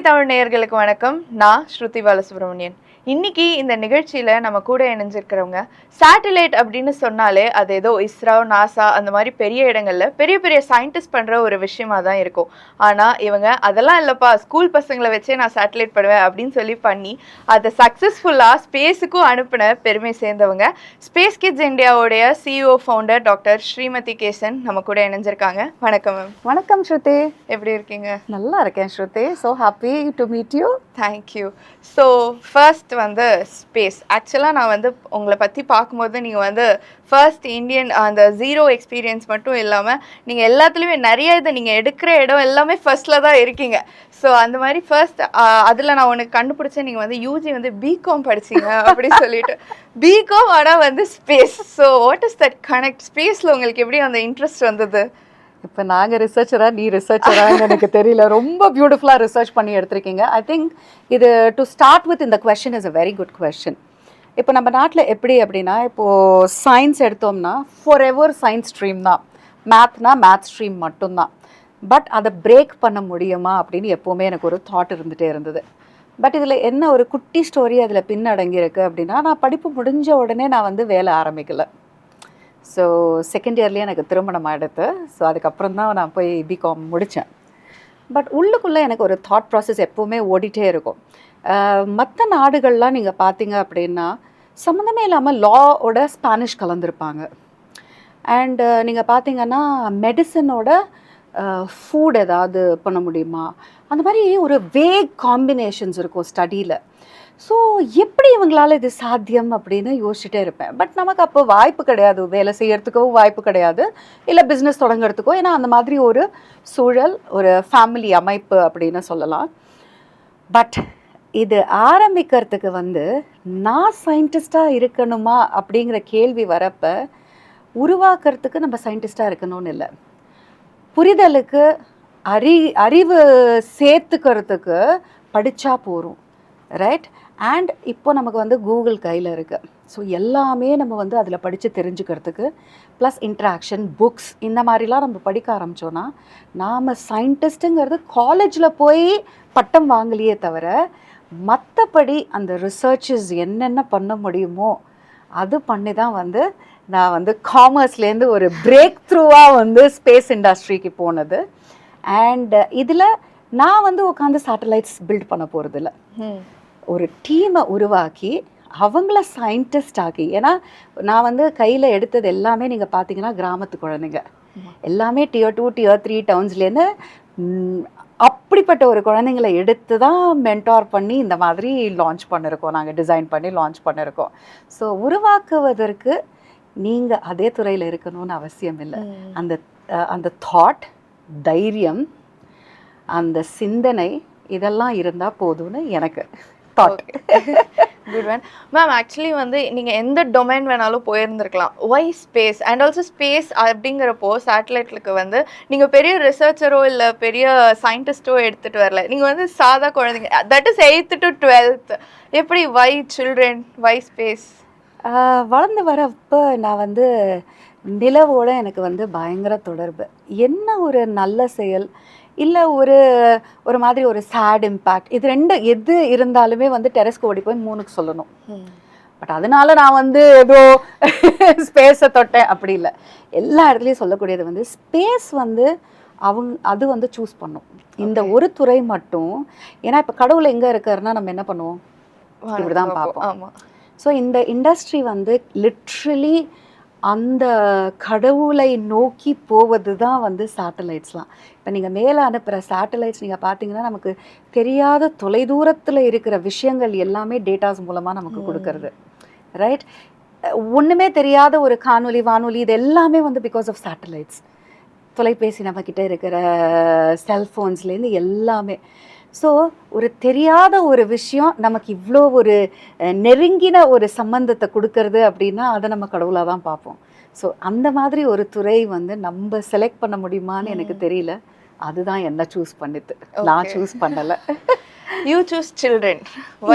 தமிழ் நேயர்களுக்கு வணக்கம். நான் ஸ்ருதி பாலசுப்ரமணியன். இன்னைக்கு இந்த நிகழ்ச்சியில நம்ம கூட இணைஞ்சிருக்கிறவங்க சேட்டலைட் அப்படின்னு சொன்னாலே அது ஏதோ இஸ்ரோ, நாசா அந்த மாதிரி பெரிய இடங்கள்ல பெரிய பெரிய சயின்டிஸ்ட் பண்ற ஒரு விஷயமா தான் இருக்கும். ஆனா இவங்க அதெல்லாம் இல்லப்பா, ஸ்கூல் பசங்களை வச்சே நான் சேட்டலைட் பண்ணுவேன் அப்படின்னு சொல்லி பண்ணி அதை சக்சஸ்ஃபுல்லா ஸ்பேஸுக்கும் அனுப்பின பெருமை சேர்ந்தவங்க ஸ்பேஸ் கிட்ஸ் இந்தியாவுடைய CEO founder doctor Srimathi Kesan நம்ம கூட இணைஞ்சிருக்காங்க. வணக்கம் மேம். வணக்கம் ஸ்ருதி. எப்படி இருக்கீங்க? நல்லா இருக்கேன் Shruti. So happy to meet you. Thank you. So first வந்து ஸ்பேஸ். ஆக்சுவலாக நான் வந்து உங்களை பற்றி பார்க்கும்போது நீங்கள் வந்து ஃபர்ஸ்ட் இந்தியன் அந்த ஜீரோ எக்ஸ்பீரியன்ஸ் மட்டும் இல்லாமல் நீங்கள் எல்லாத்துலேயுமே நிறைய இதை நீங்கள் எடுக்கிற இடம் எல்லாமே ஃபர்ஸ்டில் தான் இருக்கீங்க. ஸோ அந்த மாதிரி ஃபர்ஸ்ட் அதில் நான் உனக்கு கண்டுபிடிச்சேன், நீங்கள் வந்து யூஜி வந்து பிகாம் படிச்சிங்க அப்படின்னு சொல்லிட்டு. பிகாம் ஆனால் வந்து space. So what is that connect? ஸ்பேஸில் உங்களுக்கு எப்படி அந்த இன்ட்ரெஸ்ட் வந்தது? இப்போ நாங்கள் ரிசர்ச்சரா நீ ரிசர்ச்சரான்னு எனக்கு தெரியல. ரொம்ப பியூட்டிஃபுல்லாக ரிசர்ச் பண்ணி எடுத்திருக்கீங்க. ஐ திங்க் இது டு ஸ்டார்ட் வித் இந்த question is a very good question. இப்போ நம்ம நாட்டில் எப்படி அப்படின்னா, இப்போது சயின்ஸ் எடுத்தோம்னா ஃபார் எவர் சயின்ஸ் ஸ்ட்ரீம் தான், மேத்னா மேத்ஸ் ஸ்ட்ரீம் மட்டும்தான். பட் அதை பிரேக் பண்ண முடியுமா அப்படின்னு எப்போவுமே எனக்கு ஒரு தாட் இருந்துகிட்டே இருந்தது. பட் இதில் என்ன ஒரு குட்டி ஸ்டோரி அதில் பின்னடங்கியிருக்கு அப்படின்னா, நான் படிப்பு முடிஞ்ச உடனே நான் வந்து வேலை ஆரம்பிக்கலை. ஸோ செகண்ட் இயர்லேயே எனக்கு திருமணம் ஆகிடுது. ஸோ அதுக்கப்புறம் தான் நான் போய் பிகாம் முடித்தேன். பட் உள்ளுக்குள்ளே எனக்கு ஒரு தாட் ப்ராசஸ் எப்போவுமே ஓடிட்டே இருக்கும். மற்ற நாடுகள்லாம் நீங்கள் பார்த்தீங்க அப்படின்னா சம்மந்தமே இல்லாமல் லாவோட ஸ்பானிஷ் கலந்துருப்பாங்க. அண்டு நீங்கள் பார்த்தீங்கன்னா மெடிசனோட ஃபுட் ஏதாவது பண்ண முடியுமா, அந்த மாதிரி ஒரு வேக் காம்பினேஷன்ஸ் இருக்கும் ஸ்டடியில். ஸோ எப்படி இவங்களால இது சாத்தியம் அப்படின்னு யோசிச்சுட்டே இருப்பேன். பட் நமக்கு அப்போ வாய்ப்பு கிடையாது, வேலை செய்யறதுக்கோ வாய்ப்பு கிடையாது, இல்லை பிஸ்னஸ் தொடங்குறதுக்கோ. ஏன்னா அந்த மாதிரி ஒரு சூழல், ஒரு ஃபேமிலி அமைப்பு அப்படின்னு சொல்லலாம். பட் இது ஆரம்பிக்கிறதுக்கு வந்து நான் சயின்டிஸ்டாக இருக்கணுமா அப்படிங்கிற கேள்வி வரப்போ, உருவாக்குறதுக்கு நம்ம சயின்டிஸ்டாக இருக்கணும்னு இல்லை, புரிதலுக்கு அறிவு சேர்த்துக்கிறதுக்கு படித்தா போகிறோம், ரைட்? அண்ட் இப்போ நமக்கு வந்து கூகுள் கையில் இருக்குது. ஸோ எல்லாமே நம்ம வந்து அதில் படித்து தெரிஞ்சுக்கிறதுக்கு ப்ளஸ் இன்ட்ராக்ஷன், புக்ஸ், இந்த மாதிரிலாம் நம்ம படிக்க ஆரம்பித்தோன்னா நாம் சயின்டிஸ்ட்டுங்கிறது காலேஜில் போய் பட்டம் வாங்கலையே தவிர மற்றபடி அந்த ரிசர்ச்சஸ் என்னென்ன பண்ண முடியுமோ அது பண்ணி தான் வந்து நான் வந்து காமர்ஸ்லேருந்து ஒரு பிரேக் த்ரூவாக வந்து ஸ்பேஸ் இண்டஸ்ட்ரிக்கு போனது. அண்ட் இதில் நான் வந்து உட்காந்து சேட்டலைட்ஸ் பில்ட் பண்ண போகிறதில்ல, ஒரு டீமை உருவாக்கி அவங்கள சயின்டிஸ்ட் ஆக்கி. ஏன்னா நான் வந்து கையில் எடுத்தது எல்லாமே நீங்கள் பார்த்தீங்கன்னா கிராமத்து குழந்தைங்க எல்லாமே Tier 2 Tier 3 டவுன்ஸ்லேருந்து அப்படிப்பட்ட ஒரு குழந்தைங்களை எடுத்து தான் மென்டார் பண்ணி இந்த மாதிரி லான்ச் பண்ணியிருக்கோம், நாங்கள் டிசைன் பண்ணி லான்ச் பண்ணியிருக்கோம். ஸோ உருவாக்குவதற்கு நீங்கள் அதே துறையில் இருக்கணும்னு அவசியம் இல்லை. அந்த தாட், தைரியம், அந்த சிந்தனை இதெல்லாம் இருந்தால் போதும்னு எனக்கு thought. Good man. Ma'am, actually வந்து நீங்கள் எந்த டொமைன் வேணாலும் போயிருந்துருக்கலாம். Why space? And also space அப்படிங்கிறப்போ சேட்டலைட்டுக்கு வந்து நீங்கள் பெரிய ரிசர்ச்சரோ இல்லை பெரிய சயின்டிஸ்ட்டோ எடுத்துகிட்டு வரல, நீங்கள் வந்து சாதா குழந்தைங்க, that is 8th to 12th. எப்படி ஒய் சில்ட்ரன், ஒய் ஸ்பேஸ்? வளர்ந்து வரப்போ நான் வந்து நிலவோடு எனக்கு வந்து பயங்கர தொடர்பு. என்ன ஒரு நல்ல செயல் இல்லை ஒரு மாதிரி ஒரு சேட் இம்பேக்ட், இது ரெண்டு எது இருந்தாலுமே வந்து டெரஸ்க்கு ஓடி போய் 3க்கு சொல்லணும். பட் அதனால நான் வந்து ஏதோ ஸ்பேஸை தொட்டேன் அப்படி இல்லை. எல்லா இடத்துலையும் சொல்லக்கூடியது வந்து ஸ்பேஸ் வந்து அது வந்து சூஸ் பண்ணும் இந்த ஒரு துறை மட்டும். ஏன்னா இப்போ கடவுள் எங்கே இருக்காருன்னா நம்ம என்ன பண்ணுவோம், இப்படி தான் பார்ப்போம். ஸோ இந்த இண்டஸ்ட்ரி வந்து லிட்ரலி அந்த கடவுளை நோக்கி போவது தான் வந்து சேட்டலைட்ஸ்லாம். இப்போ நீங்கள் மேலே அனுப்புகிற சேட்டலைட்ஸ் நீங்கள் பார்த்தீங்கன்னா நமக்கு தெரியாத தொலைதூரத்தில் இருக்கிற விஷயங்கள் எல்லாமே டேட்டாஸ் மூலமாக நமக்கு கொடுக்கறது, ரைட்? ஒன்றுமே தெரியாத ஒரு காணொலி, வானொலி, இது எல்லாமே வந்து பிகாஸ் ஆஃப் சேட்டலைட்ஸ். தொலைபேசி நம்மக்கிட்ட இருக்கிற செல்ஃபோன்ஸ்லேருந்து எல்லாமே. ஸோ ஒரு தெரியாத ஒரு விஷயம் நமக்கு இவ்வளோ ஒரு நெருங்கின ஒரு சம்பந்தத்தை கொடுக்கறது அப்படின்னா அதை நம்ம கடவுளாக தான் பார்ப்போம். ஸோ அந்த மாதிரி ஒரு துறை வந்து நம்ம செலக்ட் பண்ண முடியுமான்னு எனக்கு தெரியல. அதுதான் என்ன சூஸ் பண்ணிட்டு, நான் சூஸ் பண்ணலை. You choose children.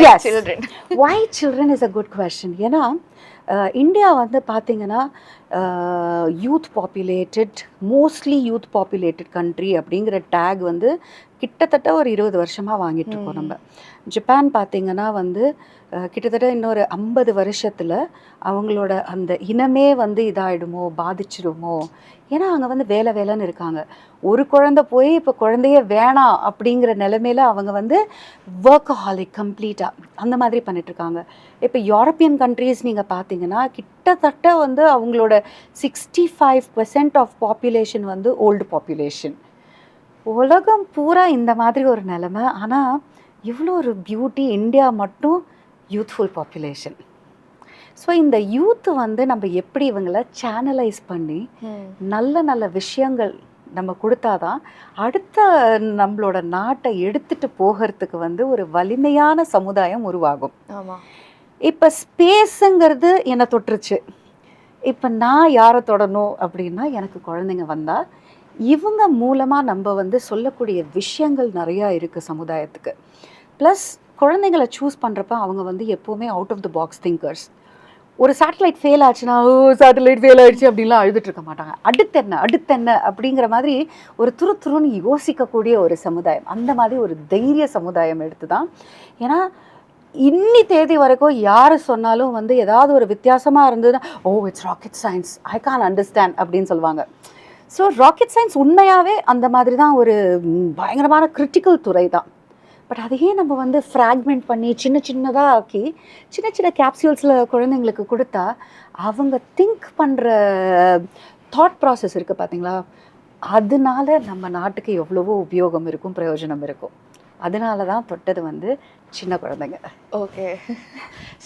Yes. Children. Why children is a good question. ஏன்னா இந்தியா வந்து பார்த்தீங்கன்னா youth populated mostly youth populated country அப்படிங்கிற டேக் வந்து கிட்டத்தட்ட ஒரு 20 வருஷமாக வாங்கிட்டு இருக்கோம் நம்ம. ஜப்பான் பார்த்திங்கன்னா வந்து கிட்டத்தட்ட இன்னொரு 50 வருஷத்தில் அவங்களோட அந்த இனமே வந்து இதாகிடுமோ பாதிச்சிடுமோ, ஏன்னா அங்கே வந்து வேலைன்னு இருக்காங்க. ஒரு குழந்தை போய் இப்போ குழந்தைய வேணாம் அப்படிங்கிற நிலைமையில அவங்க வந்து ஒர்க்கஹாலிக் கம்ப்ளீட்டாக அந்த மாதிரி பண்ணிட்டுருக்காங்க. இப்போ யூரோப்பியன் கண்ட்ரீஸ் நீங்கள் பார்த்தீங்கன்னா கிட்டத்தட்ட வந்து அவங்களோட 65% ஆஃப் பாப்புலேஷன் வந்து ஓல்டு பாப்புலேஷன். உலகம் பூரா இந்த மாதிரி ஒரு நிலைமை. ஆனால் இவ்வளோ ஒரு பியூட்டி, இந்தியா மட்டும் யூத்ஃபுல் பாப்புலேஷன். ஸோ இந்த யூத்து வந்து நம்ம எப்படி இவங்களை சேனலைஸ் பண்ணி நல்ல நல்ல விஷயங்கள் நம்ம கொடுத்தாதான் அடுத்த நம்மளோட நாட்டை எடுத்துட்டு போகிறதுக்கு வந்து ஒரு வலிமையான சமுதாயம் உருவாகும். இப்போ ஸ்பேஸுங்கிறது என்னை தொட்டுருச்சு. இப்போ நான் யாரை தொடணும் அப்படின்னா எனக்கு குழந்தைங்க வந்தால் இவங்க மூலமாக நம்ம வந்து சொல்லக்கூடிய விஷயங்கள் நிறையா இருக்குது சமுதாயத்துக்கு. ப்ளஸ் குழந்தைங்களை சூஸ் பண்ணுறப்ப அவங்க வந்து எப்போவுமே out of the box thinkers. ஒரு சேட்டலைட் ஃபெயில் ஆச்சுன்னா சேட்டலைட் ஃபெயில் ஆயிடுச்சு அப்படின்லாம் அழுதுட்டு இருக்க மாட்டாங்க. அடுத்தென்ன அப்படிங்கிற மாதிரி ஒரு துருன்னு யோசிக்கக்கூடிய ஒரு சமுதாயம். அந்த மாதிரி ஒரு தைரிய சமுதாயம் எடுத்து தான். ஏன்னா இன்னி தேதி வரைக்கும் யார் சொன்னாலும் வந்து ஏதாவது ஒரு வித்தியாசமாக இருந்ததுன்னா it's rocket science, I can't understand அப்படின்னு சொல்லுவாங்க. ஸோ ராக்கெட் சயின்ஸ் உண்மையாகவே அந்த மாதிரி தான் ஒரு பயங்கரமான கிரிட்டிக்கல் துறை தான். பட் அதையே நம்ம வந்து ஃப்ராக்மெண்ட் பண்ணி சின்னதாக ஆக்கி சின்ன கேப்சியூல்ஸில் குழந்தைங்களுக்கு கொடுத்தா அவங்க திங்க் பண்ணுற தாட் ப்ராசஸ் இருக்குது பார்த்தீங்களா, அதனால நம்ம நாட்டுக்கு எவ்வளவோ உபயோகம் இருக்கும், பிரயோஜனம் இருக்கும். அதனால தான் தொட்டது வந்து சின்ன குழந்தைங்க. ஓகே.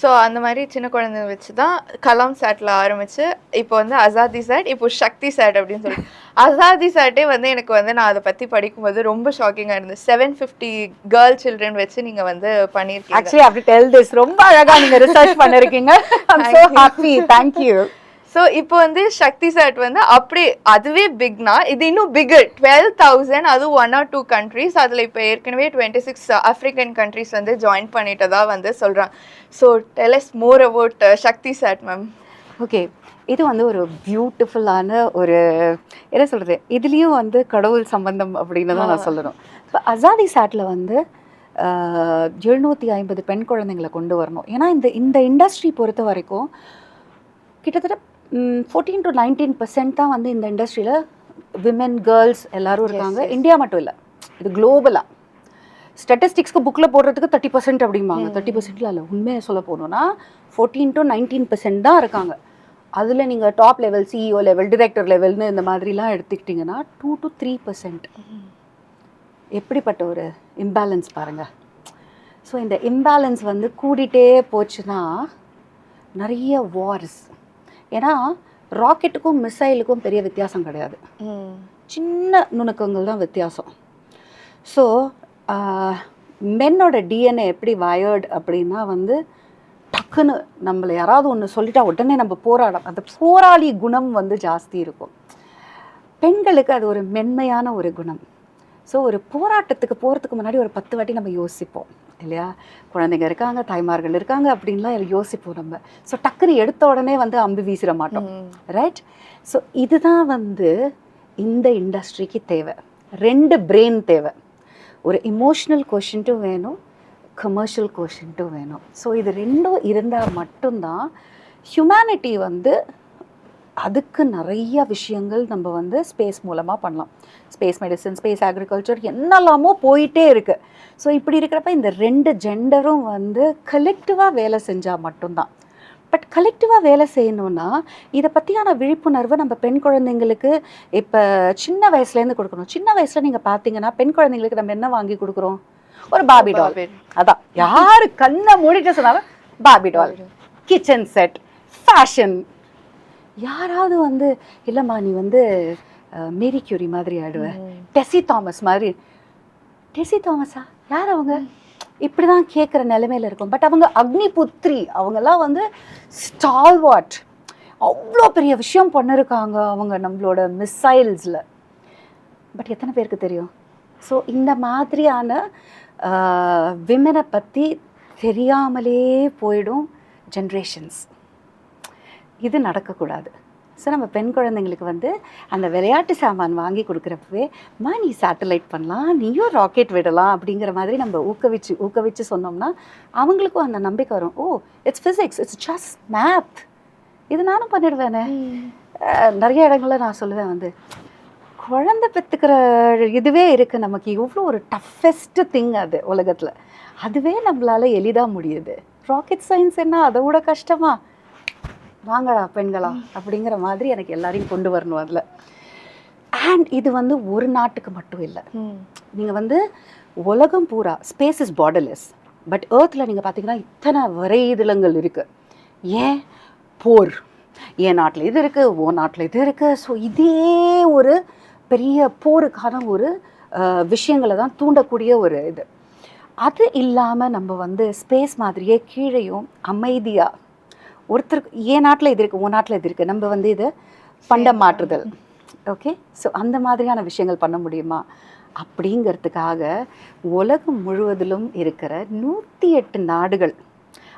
ஸோ அந்த மாதிரி சின்ன குழந்தைங்க வச்சு தான் கலாம் சேட்டில் ஆரம்பித்து இப்போ வந்து அசாதி சேட், இப்போ சக்தி சேட் அப்படின்னு சொல்லி. அசாதி சேட்டே வந்து எனக்கு வந்து நான் அதை பற்றி படிக்கும்போது ரொம்ப ஷாக்கிங்காக இருந்தது. 750 கேர்ள் சில்ட்ரன் வச்சு நீங்கள் வந்து பண்ணியிருக்கீங்க. ஆக்சுவலி அப்படி டெல் திஸ் ரொம்ப அழகாக நீங்கள் ரிசர்ச் பண்ணியிருக்கீங்க. I'm so happy, thank you. So இப்போ வந்து சக்தி சேட் வந்து அப்படி அதுவே பிக்னா இது இன்னும் பிகர் 12,000, அதுவும் 1 or 2 கண்ட்ரீஸ். அதில் இப்போ ஏற்கனவே 26 ஆஃப்ரிக்கன் கண்ட்ரீஸ் வந்து ஜாயின் பண்ணிட்டதா வந்து சொல்கிறாங்க. So tell us more about Shakti Sat ma'am. Okay, இது வந்து ஒரு பியூட்டிஃபுல்லான ஒரு என்ன சொல்கிறது, இதுலேயும் வந்து கடவுள் சம்பந்தம் அப்படின்னு தான் நான் சொல்லணும். இப்போ அசாதி சேட்டில் வந்து 750 பெண் குழந்தைங்களை கொண்டு வரணும். ஏன்னா இந்த இண்டஸ்ட்ரி பொறுத்த வரைக்கும் கிட்டத்தட்ட 14 to 19% தான் வந்து இந்த இண்டஸ்ட்ரியில் விமென், கேர்ள்ஸ் எல்லாரும் இருக்காங்க. இந்தியா மட்டும் இல்லை, இது குளோபலாக. ஸ்டாட்டிஸ்டிக்ஸ்க்கு புக்கில் போடுறதுக்கு 30% அப்படிம்பாங்க. 30%லாம் இல்லை, உண்மையை சொல்ல போகணுன்னா 14 to 19% தான் இருக்காங்க. அதில் நீங்கள் top level, CEO level, director லெவல்னு இந்த மாதிரிலாம் எடுத்துக்கிட்டிங்கன்னா 2 to 3%. எப்படிப்பட்ட ஒரு இம்பேலன்ஸ் பாருங்கள். ஸோ இந்த இம்பேலன்ஸ் வந்து கூடிட்டே போச்சுன்னா நிறைய வார்ஸ். ஏன்னா ராக்கெட்டுக்கும் மிசைலுக்கும் பெரிய வித்தியாசம் கிடையாது, சின்ன நுணுக்கங்கள் தான் வித்தியாசம். ஸோ மென்னோட டிஎன்ஏ எப்படி வயர்டு அப்படின்னா வந்து டக்குன்னு நம்மளை யாராவது ஒன்று சொல்லிட்டா உடனே நம்ம போராடும், அந்த போராளி குணம் வந்து ஜாஸ்தி இருக்கும். பெண்களுக்கு அது ஒரு மென்மையான ஒரு குணம். ஸோ ஒரு போராட்டத்துக்கு போகிறதுக்கு முன்னாடி ஒரு 10 வாட்டி நம்ம யோசிப்போம் இல்லையா, குழந்தைங்க இருக்காங்க, தாய்மார்கள் இருக்காங்க அப்படின்லாம் யோசிப்போம் நம்ம. ஸோ டக்குன்னு எடுத்த உடனே வந்து அம்பு வீசிட மாட்டோம், ரைட்? ஸோ இதுதான் வந்து இந்த இண்டஸ்ட்ரிக்கு தேவை. 2 பிரெயின் தேவை. ஒரு இமோஷ்னல் கோஷன்ட்டும் வேணும், கமர்ஷியல் கோஷன்ட்டும் வேணும். ஸோ இது 2 இருந்தால் மட்டும்தான் ஹியூமனிட்டி வந்து அதுக்கு நிறைய விஷயங்கள் நம்ம வந்து ஸ்பேஸ் மூலமாக பண்ணலாம். ஸ்பேஸ் மெடிசன், ஸ்பேஸ் அக்ரிகல்ச்சர் என்னெல்லாமோ போயிட்டே இருக்குது. ஸோ இப்படி இருக்கிறப்ப இந்த 2 ஜெண்டரும் வந்து கலெக்டிவாக வேலை செஞ்சால் மட்டும்தான். பட் கலெக்டிவாக வேலை செய்யணுன்னா இதை பற்றியான விழிப்புணர்வு நம்ம பெண் குழந்தைங்களுக்கு இப்போ சின்ன வயசுலேருந்து கொடுக்கணும். சின்ன வயசில் நீங்கள் பார்த்தீங்கன்னா பெண் குழந்தைங்களுக்கு நம்ம என்ன வாங்கி கொடுக்குறோம்? ஒரு பார்பி டால். அதான் யார் கண்ணை மூடிட்டு சொன்னாலும் Barbie doll, kitchen set, fashion. யாராவது வந்து இல்லைம்மா நீ வந்து மேரி கியூரி மாதிரி ஆடுவ, டெசி தாமஸ் மாதிரி. டெசி தாமஸா? யார் அவங்க? இப்படி தான் கேட்குற நிலைமையில் இருக்கும். பட் அவங்க அக்னி புத்ரி, அவங்கெல்லாம் வந்து ஸ்டால்வாட், அவ்வளோ பெரிய விஷயம் பண்ணிருக்காங்க அவங்க நம்மளோட மிசைல்ஸில். பட் எத்தனை பேருக்கு தெரியும்? ஸோ இந்த மாதிரியான விமனை பற்றி தெரியாமலே போயிடும் ஜென்ரேஷன்ஸ். இது நடக்கக்கூடாது. ஸோ நம்ம பெண் குழந்தைங்களுக்கு வந்து அந்த விளையாட்டு சாமான் வாங்கி கொடுக்குறப்பவே நீ சேட்டலைட் பண்ணலாம், நீயும் ராக்கெட் விடலாம் அப்படிங்கிற மாதிரி நம்ம ஊக்குவிச்சு சொன்னோம்னா அவங்களுக்கும் அந்த நம்பிக்கை வரும். Oh, it's physics, it's just math, இது நானும் பண்ணிடுவேனே. நிறைய இடங்கள்ல நான் சொல்லுவேன் வந்து குழந்தை பெற்றுக்கிற இதுவே இருக்குது நமக்கு, எவ்வளோ ஒரு டஃபஸ்ட்டு திங் அது உலகத்தில், அதுவே நம்மளால் எளிதாக முடியுது. ராக்கெட் சயின்ஸ் என்ன அதை விட கஷ்டமா, வாங்கடா பெண்களா அப்படிங்கிற மாதிரி எனக்கு எல்லாரையும் கொண்டு வரணும் அதில். அண்ட் இது வந்து ஒரு நாட்டுக்கு மட்டும் இல்லை, நீங்கள் வந்து உலகம் பூரா, ஸ்பேஸ் இஸ் பார்டர்லெஸ், பட் ஏர்த்தில் நீங்கள் பார்த்தீங்கன்னா இத்தனை வரைதளங்கள் இருக்குது. ஏன் போர், என் நாட்டில் இது இருக்குது, ஓ நாட்டில் இது இருக்குது. ஸோ இதே ஒரு பெரிய போருக்கான ஒரு விஷயங்களை தான் தூண்டக்கூடிய ஒரு இது. அது இல்லாமல் நம்ம வந்து ஸ்பேஸ் மாதிரியே கீழேயும் அமைதியாக ஒருத்தருக்கு என் நாட்டில் இது இருக்குது, உன் நாட்டில் இது இருக்குது, நம்ம வந்து இது பண்டம் மாற்றுதல். ஓகே, ஸோ அந்த மாதிரியான விஷயங்கள் பண்ண முடியுமா அப்படிங்கிறதுக்காக உலகம் முழுவதிலும் இருக்கிற 108 நாடுகள்,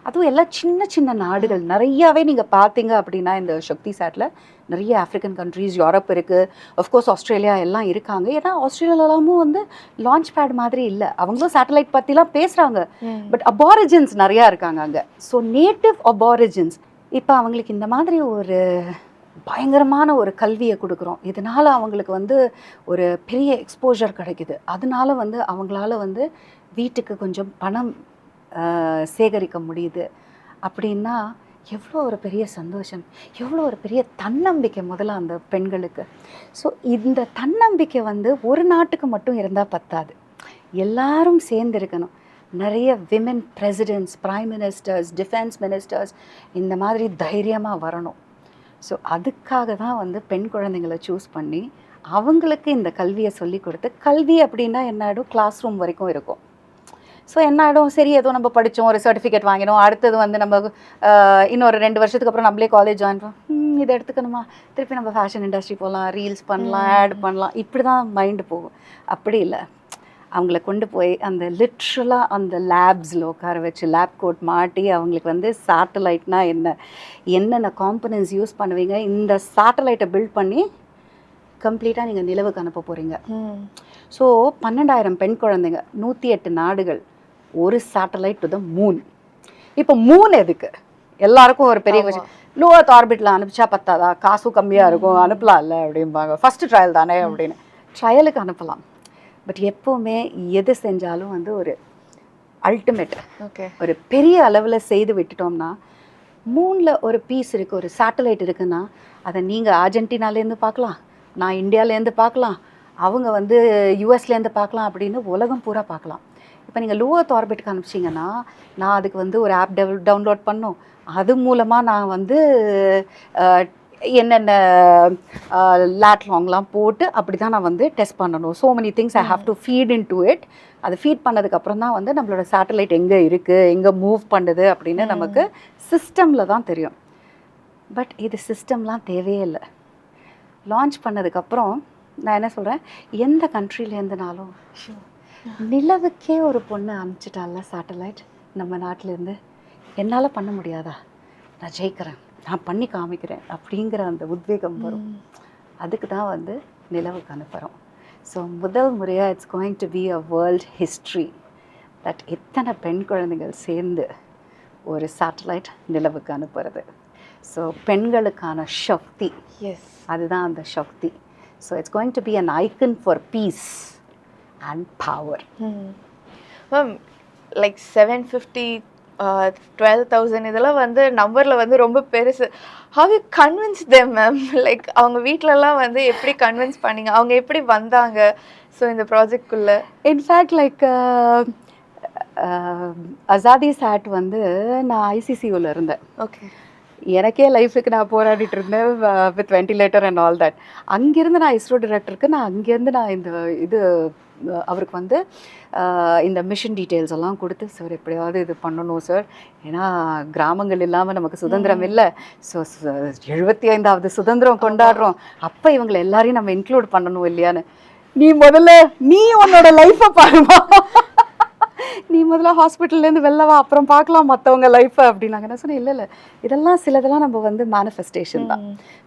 அதுவும் எல்லாம் சின்ன சின்ன நாடுகள் நிறையாவே நீங்கள் பார்த்தீங்க அப்படின்னா இந்த சக்தி சேட்டில் நிறைய ஆஃப்ரிக்கன் கண்ட்ரீஸ், யூரோப் இருக்குது, ஆஃப்கோர்ஸ் ஆஸ்திரேலியா எல்லாம் இருக்காங்க. ஏன்னா ஆஸ்திரேலியாலாமும் வந்து லான்ச் பேட் மாதிரி இல்லை, அவங்களும் சேட்டலைட் பற்றிலாம் பேசுகிறாங்க, பட் அபாரிஜின்ஸ் நிறையா இருக்காங்க அங்கே. ஸோ நேட்டிவ் அபாரிஜின்ஸ் இப்போ அவங்களுக்கு இந்த மாதிரி ஒரு பயங்கரமான ஒரு கல்வியை கொடுக்குறோம். இதனால் அவங்களுக்கு வந்து ஒரு பெரிய எக்ஸ்போஜர் கிடைக்குது. அதனால வந்து அவங்களால வந்து வீட்டுக்கு கொஞ்சம் பணம் சேகரிக்க முடியுது அப்படின்னா எவ்வளோ ஒரு பெரிய சந்தோஷம், எவ்வளோ ஒரு பெரிய தன்னம்பிக்கை முதல்ல அந்த பெண்களுக்கு. ஸோ இந்த தன்னம்பிக்கை வந்து ஒரு நாட்டுக்கு மட்டும் இருந்தால் பத்தாது, எல்லாரும் சேர்ந்து இருக்கணும். நிறைய women presidents, prime ministers, defence ministers இந்த மாதிரி தைரியமாக வரணும். ஸோ அதுக்காக தான் வந்து பெண் குழந்தைங்களை சூஸ் பண்ணி அவங்களுக்கு இந்த கல்வியை சொல்லி கொடுத்து, கல்வி அப்படின்னா என்னாடும் கிளாஸ் ரூம் வரைக்கும் இருக்கும். ஸோ என்னாடும் சரி ஏதோ நம்ம படித்தோம், ஒரு சர்டிஃபிகேட் வாங்கினோம், அடுத்தது வந்து நம்ம இன்னொரு 2 வருஷத்துக்கு அப்புறம் நம்மளே காலேஜ் ஜாயின் பண்ணோம், இதை எடுத்துக்கணுமா, திருப்பி நம்ம ஃபேஷன் இண்டஸ்ட்ரி போகலாம், ரீல்ஸ் பண்ணலாம், ஆட் பண்ணலாம், இப்படி தான் மைண்டு போகும். அப்படி இல்லை, அவங்கள கொண்டு போய் அந்த லிட்ரலாக அந்த லேப்ஸில் உட்கார வச்சு லேப் கோட் மாட்டி அவங்களுக்கு வந்து சேட்டலைட்னா என்னென்ன காம்பனன்ட்ஸ் யூஸ் பண்ணுவீங்க, இந்த சேட்டலைட்டை பில்ட் பண்ணி கம்ப்ளீட்டாக நீங்கள் நிலவுக்கு அனுப்ப போகிறீங்க. ஸோ 12,000 பெண் குழந்தைங்க, 108 நாடுகள், ஒரு சேட்டலைட் டு த மூன். இப்போ மூன் எதுக்கு, எல்லாருக்கும் ஒரு பெரிய விஷயம், லோ அர்த் ஆர்பிட்டில் அனுப்பிச்சா பத்தாதா, காசும் கம்மியாக இருக்கும், அனுப்பலாம் இல்லை அப்படிம்பாங்க, ஃபஸ்ட்டு ட்ரையல் தானே அப்படின்னு. ட்ரையலுக்கு அனுப்பலாம், பட் எப்போவுமே எது செஞ்சாலும் வந்து ஒரு அல்டிமேட் ஒரு பெரிய அளவில் செய்து விட்டுட்டோம்னா, மூணில் ஒரு பீஸ் இருக்குது, ஒரு சேட்டலைட் இருக்குன்னா அதை நீங்கள் அர்ஜென்டினாலேருந்து பார்க்கலாம், நான் இந்தியாவிலேருந்து பார்க்கலாம், அவங்க வந்து யூஎஸ்லேருந்து பார்க்கலாம், அப்படின்னு உலகம் பூரா பார்க்கலாம். இப்போ நீங்கள் லோ அர்த் ஆர்பிட்டுக்கு அனுப்பிச்சிங்கன்னா நான் அதுக்கு வந்து ஒரு ஆப் டவுன்லோட் பண்ணோம், அது மூலமாக நான் வந்து என்னென்ன லேட் லாங்லாம் போட்டு அப்படி தான் நான் வந்து டெஸ்ட் பண்ணணும். So many things I have to feed into it. அது ஃபீட் பண்ணதுக்கப்புறம் தான் வந்து நம்மளோட சேட்டலைட் எங்கே இருக்குது, எங்கே மூவ் பண்ணுது அப்படின்னு நமக்கு சிஸ்டமில் தான் தெரியும். பட் இது சிஸ்டம்லாம் தேவையே இல்லை. லான்ச் பண்ணதுக்கப்புறம் நான் என்ன சொல்கிறேன், எந்த கண்ட்ரிலேருந்துனாலும் நிலவுக்கே ஒரு பொண்ணு அனுப்பிச்சிட்டால சேட்டலைட் நம்ம நாட்டிலேருந்து, என்னால் பண்ண முடியாதா, நான் ஜெயிக்கிறேன், நான் பண்ணி காமிக்கிறேன் அப்படிங்கிற அந்த உத்வேகம் வரும். அதுக்கு தான் வந்து நிலவுக்கு அனுப்புகிறோம். ஸோ முதல் முறையாக it's going to be a world history that இத்தனை பெண் குழந்தைகள் சேர்ந்து ஒரு சேட்டலைட் நிலவுக்கு அனுப்புறது. ஸோ பெண்களுக்கான சக்தி, அதுதான் அந்த சக்தி. So it's going to be an icon for peace and power. Ma'am, like 750 12,000 இதெல்லாம் வந்து நம்பரில் வந்து ரொம்ப பெருசு. How you convince them ma'am? Like அவங்க வீட்டிலலாம் வந்து எப்படி கன்வின்ஸ் பண்ணீங்க, அவங்க எப்படி வந்தாங்க ஸோ இந்த ப்ராஜெக்ட்குள்ளே? இன்ஃபேக்ட் லைக் அசாதி சாட் வந்து நான் ஐசிசியூவில் இருந்தேன். ஓகே, எனக்கே லைஃபுக்கு நான் போராடிட்டு இருந்தேன் with ventilator and all that. அங்கேருந்து நான் இஸ்ரோ டிரெக்டருக்கு அங்கேருந்து நான் இந்த இது அவருக்கு வந்து இந்த மிஷன் டீட்டெயில்ஸ் எல்லாம் கொடுத்து, சார் எப்படியாவது இது பண்ணணும் சார், ஏன்னா கிராமங்கள் இல்லாமல் நமக்கு சுதந்திரம் இல்லை, ஸோ 75வது சுதந்திரம் கொண்டாடுறோம், அப்போ இவங்களை எல்லாரையும் நம்ம இன்க்ளூட் பண்ணணும் இல்லையான்னு. நீ முதல்ல நீ உன்னோட லைஃப்பை பாருமா, நீ முதல்ல ஹாஸ்பிட்டல்லேருந்து வெளில வா, அப்புறம் பார்க்கலாம் மற்றவங்க லைஃப்பை அப்படின்னாங்க. நான் சொன்னேன், இல்லை இதெல்லாம் சிலதெல்லாம் நம்ம வந்து மேனிஃபெஸ்டேஷன் தான்.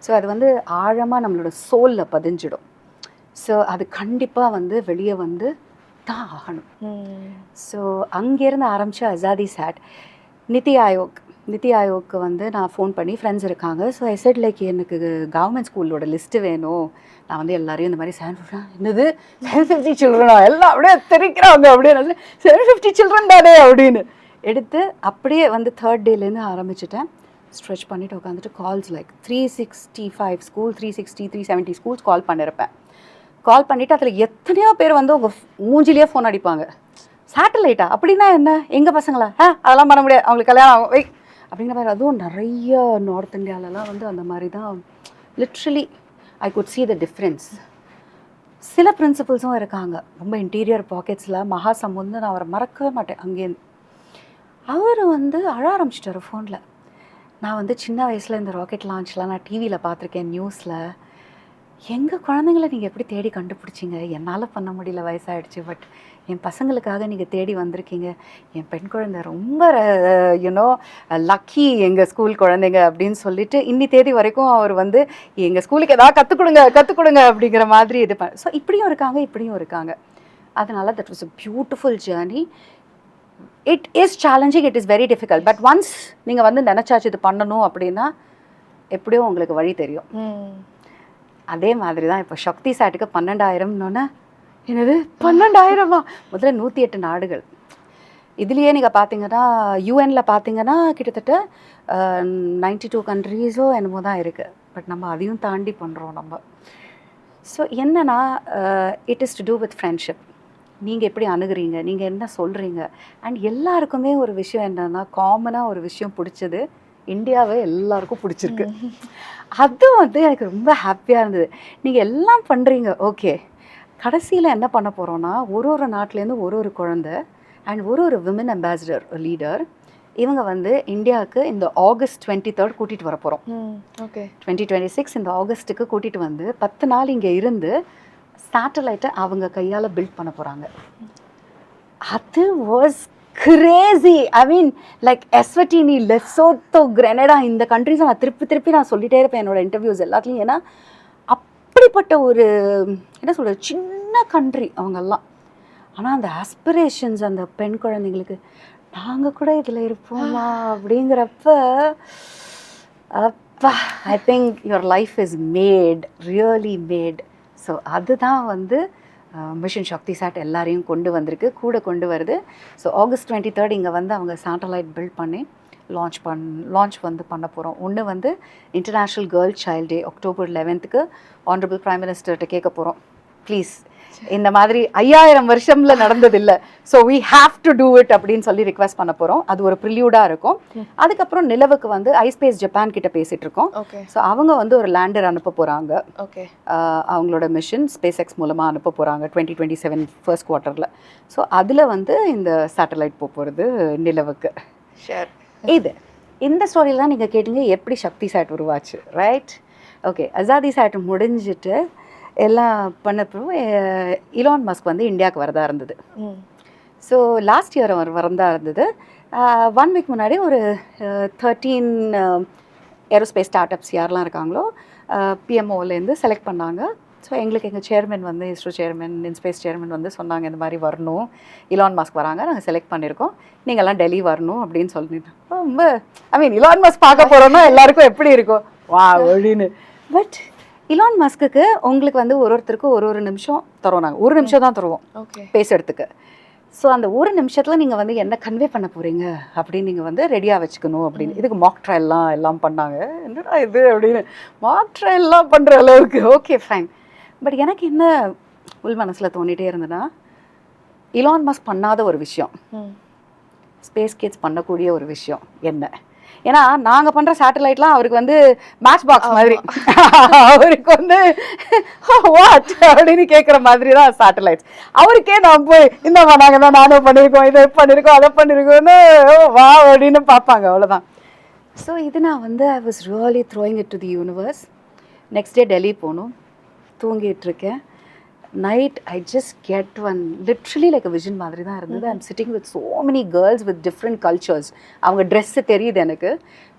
ஸோ அது வந்து ஆழமாக நம்மளோட சோலில் பதிஞ்சிடும். ஸோ அது கண்டிப்பாக வந்து வெளியே வந்து தான் ஆகணும். ஸோ அங்கேருந்து ஆரம்பித்த அசாதி சாட் நித்தி ஆயோக்கு வந்து நான் ஃபோன் பண்ணி ஃப்ரெண்ட்ஸ் இருக்காங்க. ஸோ ஐ செட் லைக் எனக்கு கவர்மெண்ட் ஸ்கூலோட லிஸ்ட்டு வேணும். நான் வந்து எல்லாரையும் இந்த மாதிரி 750 என்னது 750 சில்ட்ரனா எல்லாம் அப்படியே தெரிக்கிறாங்க. அப்படியே 750 சில்ட்ரன் தானே அப்படின்னு எடுத்து அப்படியே வந்து 3rd டேலேருந்து ஆரம்பிச்சிட்டேன். ஸ்ட்ரெச் பண்ணிவிட்டு உட்காந்துட்டு கால்ஸ் லைக் 365 ஸ்கூல் 360 370 ஸ்கூல்ஸ் கால் பண்ணியிருப்பேன். கால் பண்ணிவிட்டு அதில் எத்தனையோ பேர் வந்து உங்கள் மூஞ்சிலேயே ஃபோன் அடிப்பாங்க. சேட்டலைட்டா அப்படின்னா என்ன, எங்கள் பசங்களா அதெல்லாம் பண்ண முடியாது, அவங்களுக்கு கல்யாணம் ஆகும் வை அப்படிங்கிற மாதிரி. அதுவும் நிறைய நார்த் இந்தியாவிலலாம் வந்து அந்த மாதிரி தான். Literally I could see the difference. சில பிரின்சிபல்ஸும் இருக்காங்க ரொம்ப இன்டீரியர் பாக்கெட்ஸில். மகாசம் நான் அவரை மறக்கவே மாட்டேன். அங்கேருந்து அவர் வந்து அழ ஆரம்பிச்சிட்டார் ஃபோனில். நான் வந்து சின்ன வயசில் இந்த ராக்கெட் லான்ச்லாம் நான் டிவியில் பார்த்துருக்கேன், நியூஸில். எங்கள் குழந்தைங்கள நீங்கள் எப்படி தேடி கண்டுபிடிச்சிங்க? என்னால் பண்ண முடியல, வயசாகிடுச்சு. பட் என் பசங்களுக்காக நீங்கள் தேடி வந்திருக்கீங்க. என் பெண் குழந்தை ரொம்ப யூனோ லக்கி, எங்கள் ஸ்கூல் குழந்தைங்க அப்படின்னு சொல்லிட்டு இன்னி தேதி வரைக்கும் அவர் வந்து எங்கள் ஸ்கூலுக்கு ஏதாவது கற்றுக் கொடுங்க அப்படிங்கிற மாதிரி இது ஸோ இப்படியும் இருக்காங்க. அதனால் that was a beautiful journey. It is challenging, it is very difficult. But once நீங்கள் வந்து நினச்சாச்சு இது பண்ணணும் அப்படின்னா எப்படியும் உங்களுக்கு வழி தெரியும். அதே மாதிரி தான் இப்போ சக்தி சாட்டுக்கு 12,000ன்னொன்னே என்னது 12,000-ஆ? முதல்ல 108 நாடுகள். இதுலேயே நீங்கள் பார்த்தீங்கன்னா யூஎனில் பார்த்தீங்கன்னா கிட்டத்தட்ட 92 கண்ட்ரீஸோ என்னமோ தான் இருக்குது. பட் நம்ம அதையும் தாண்டி பண்ணுறோம் நம்ம. ஸோ என்னென்னா it is to do with friendship. நீங்கள் எப்படி அணுகுறீங்க, நீங்கள் என்ன சொல்கிறீங்க. அண்ட் எல்லாருக்குமே ஒரு விஷயம் என்னென்னா காமனாக ஒரு விஷயம் பிடிச்சது, இந்தியாவை எல்லாருக்கும் பிடிச்சிருக்கு. அது வந்து எனக்கு ரொம்ப ஹாப்பியாக இருந்தது. நீங்கள் எல்லாம் பண்ணுறீங்க, ஓகே. கடைசியில் என்ன பண்ண போகிறோன்னா ஒரு நாட்டிலேருந்து ஒரு குழந்தை அண்ட் ஒரு விமன் அம்பாசிடர் லீடர் இவங்க வந்து இந்தியாவுக்கு இந்த ஆகஸ்ட் 23rd கூட்டிகிட்டு வர போகிறோம். ஓகே 2026 இந்த ஆகஸ்ட்டுக்கு கூட்டிகிட்டு வந்து 10 நாள் இங்கே இருந்து சேட்டலைட்டை அவங்க கையால் பில்ட் பண்ண போகிறாங்க. அது was crazy. I mean like Eswatini, Lesotho, Grenada, இந்த கண்ட்ரிஸை நான் திருப்பி நான் சொல்லிகிட்டே இருப்பேன் என்னோடய இன்டர்வியூஸ் எல்லாத்துலேயும். ஏன்னா அப்படிப்பட்ட ஒரு என்ன சொல்கிறது சின்ன கண்ட்ரி அவங்கெல்லாம். ஆனால் அந்த ஆஸ்பிரேஷன்ஸ் அந்த பெண் குழந்தைங்களுக்கு நாங்கள் கூட இதில் இருப்போமா அப்படிங்கிறப்ப அப்பா I think your life is made, really mat. So அதுதான் வந்து மிஷன் சக்தி சாட் எல்லாரையும் கொண்டு வருது. ஸோ ஆகஸ்ட் 23rd இங்கே வந்து அவங்க சேட்டலைட் பில்ட் பண்ணி லான்ச் வந்து பண்ண போகிறோம். ஒன்று வந்து international girl child day October 11th honourable prime மினிஸ்டர்கிட்ட கேட்க போகிறோம், ப்ளீஸ் இந்த மாதிரி 5000 வருஷம்ல நடந்ததில்லை, so we have to do it அப்படின்னு சொல்லி ரிக்வெஸ்ட் பண்ண போகிறோம். அது ஒரு ப்ரில்யூடாக இருக்கும். அதுக்கப்புறம் நிலவுக்கு வந்து ஐஸ்பேஸ் ஜப்பான் கிட்ட பேசிகிட்டு இருக்கோம். ஸோ அவங்க வந்து ஒரு லேண்டர் அனுப்ப போகிறாங்க. அவங்களோட மிஷன் ஸ்பேஸ் எக்ஸ் மூலமாக அனுப்ப போகிறாங்க 2027 ஃபர்ஸ்ட் குவார்ட்டரில். ஸோ அதில் வந்து இந்த சேட்டலைட் போகிறது நிலவுக்கு. ஷேர் இந்த ஸ்டோரியில் தான் நீங்கள் கேட்டீங்க எப்படி சக்தி சாட் உருவாச்சு, ரைட்? ஓகே, அசாதி சாட் முடிஞ்சிட்டு எல்லாம் பண்ணப்போ இலான் மஸ்க் வந்து இந்தியாவுக்கு வரதா இருந்தது. ஸோ லாஸ்ட் இயர் அவர் வரதா இருந்தது. 1 வீக் முன்னாடி ஒரு 13 ஏரோஸ்பேஸ் ஸ்டார்ட் அப்ஸ் யாரெல்லாம் இருக்காங்களோ பிஎம்ஓலேருந்து செலக்ட் பண்ணாங்க. ஸோ எங்களுக்கு எங்கள் சேர்மன் வந்து இஸ்ரோ சேர்மன், இன்ஸ்பேஸ் சேர்மன் வந்து சொன்னாங்க இந்த மாதிரி வரணும், இலான் மஸ்க் வராங்க, நாங்கள் செலக்ட் பண்ணியிருக்கோம், நீங்கள்லாம் டெல்லி வரணும் அப்படின்னு சொல்லிட்டு. ரொம்ப ஐ மீன் இலான் மஸ்க் பார்க்க போகிறோன்னா எல்லாருக்கும் எப்படி இருக்கும் வா அப்படின்னு. பட் இலான் மஸ்க்கு உங்களுக்கு வந்து ஒருத்தருக்கு ஒரு நிமிஷம் தரோம். நாங்கள் 1 நிமிஷம் தான் தருவோம் பேசுறதுக்கு. ஸோ அந்த 1 நிமிஷத்தில் நீங்கள் வந்து என்ன கன்வே பண்ண போகிறீங்க அப்படின்னு நீங்கள் வந்து ரெடியாக வச்சுக்கணும் அப்படின்னு. இதுக்கு மாக் ட்ரையல்லாம் எல்லாம் பண்ணாங்க. என்னடா இது அப்படின்னு மாக் ட்ரையல்லாம் பண்ணுற அளவுக்கு ஓகே ஃபைன். பட் எனக்கு என்ன உள் மனசில் தோண்டிகிட்டே இருந்ததுன்னா, இலான் மஸ்க் பண்ணாத ஒரு விஷயம், ஸ்பேஸ் கிட்ஸ் பண்ணக்கூடிய ஒரு விஷயம் என்ன. ஏன்னா நாங்கள் பண்ணுற சேட்டலைட்லாம் அவருக்கு வந்து மேட்ச் பாக்ஸ் மாதிரி, அவருக்கு வந்து வாட் அப்படின்னு கேட்குற மாதிரி தான் சேட்டலைட்ஸ். அவருக்கே நான் போய் இந்த நாங்கள் தான் நானும் பண்ணியிருக்கோம், இதை பண்ணியிருக்கோம், அதை பண்ணியிருக்கோன்னு வா அப்படின்னு பார்ப்பாங்க, அவ்வளோதான். ஸோ இது நான் வந்து I was really throwing it to the universe. Next day Delhi போகணும், தூங்கிட்டுருக்கேன். Night I just get one literally like vision மாதிரி தான் இருந்தது. I'm sitting with so many girls with different cultures. அவங்க ட்ரெஸ்ஸு தெரியுது எனக்கு,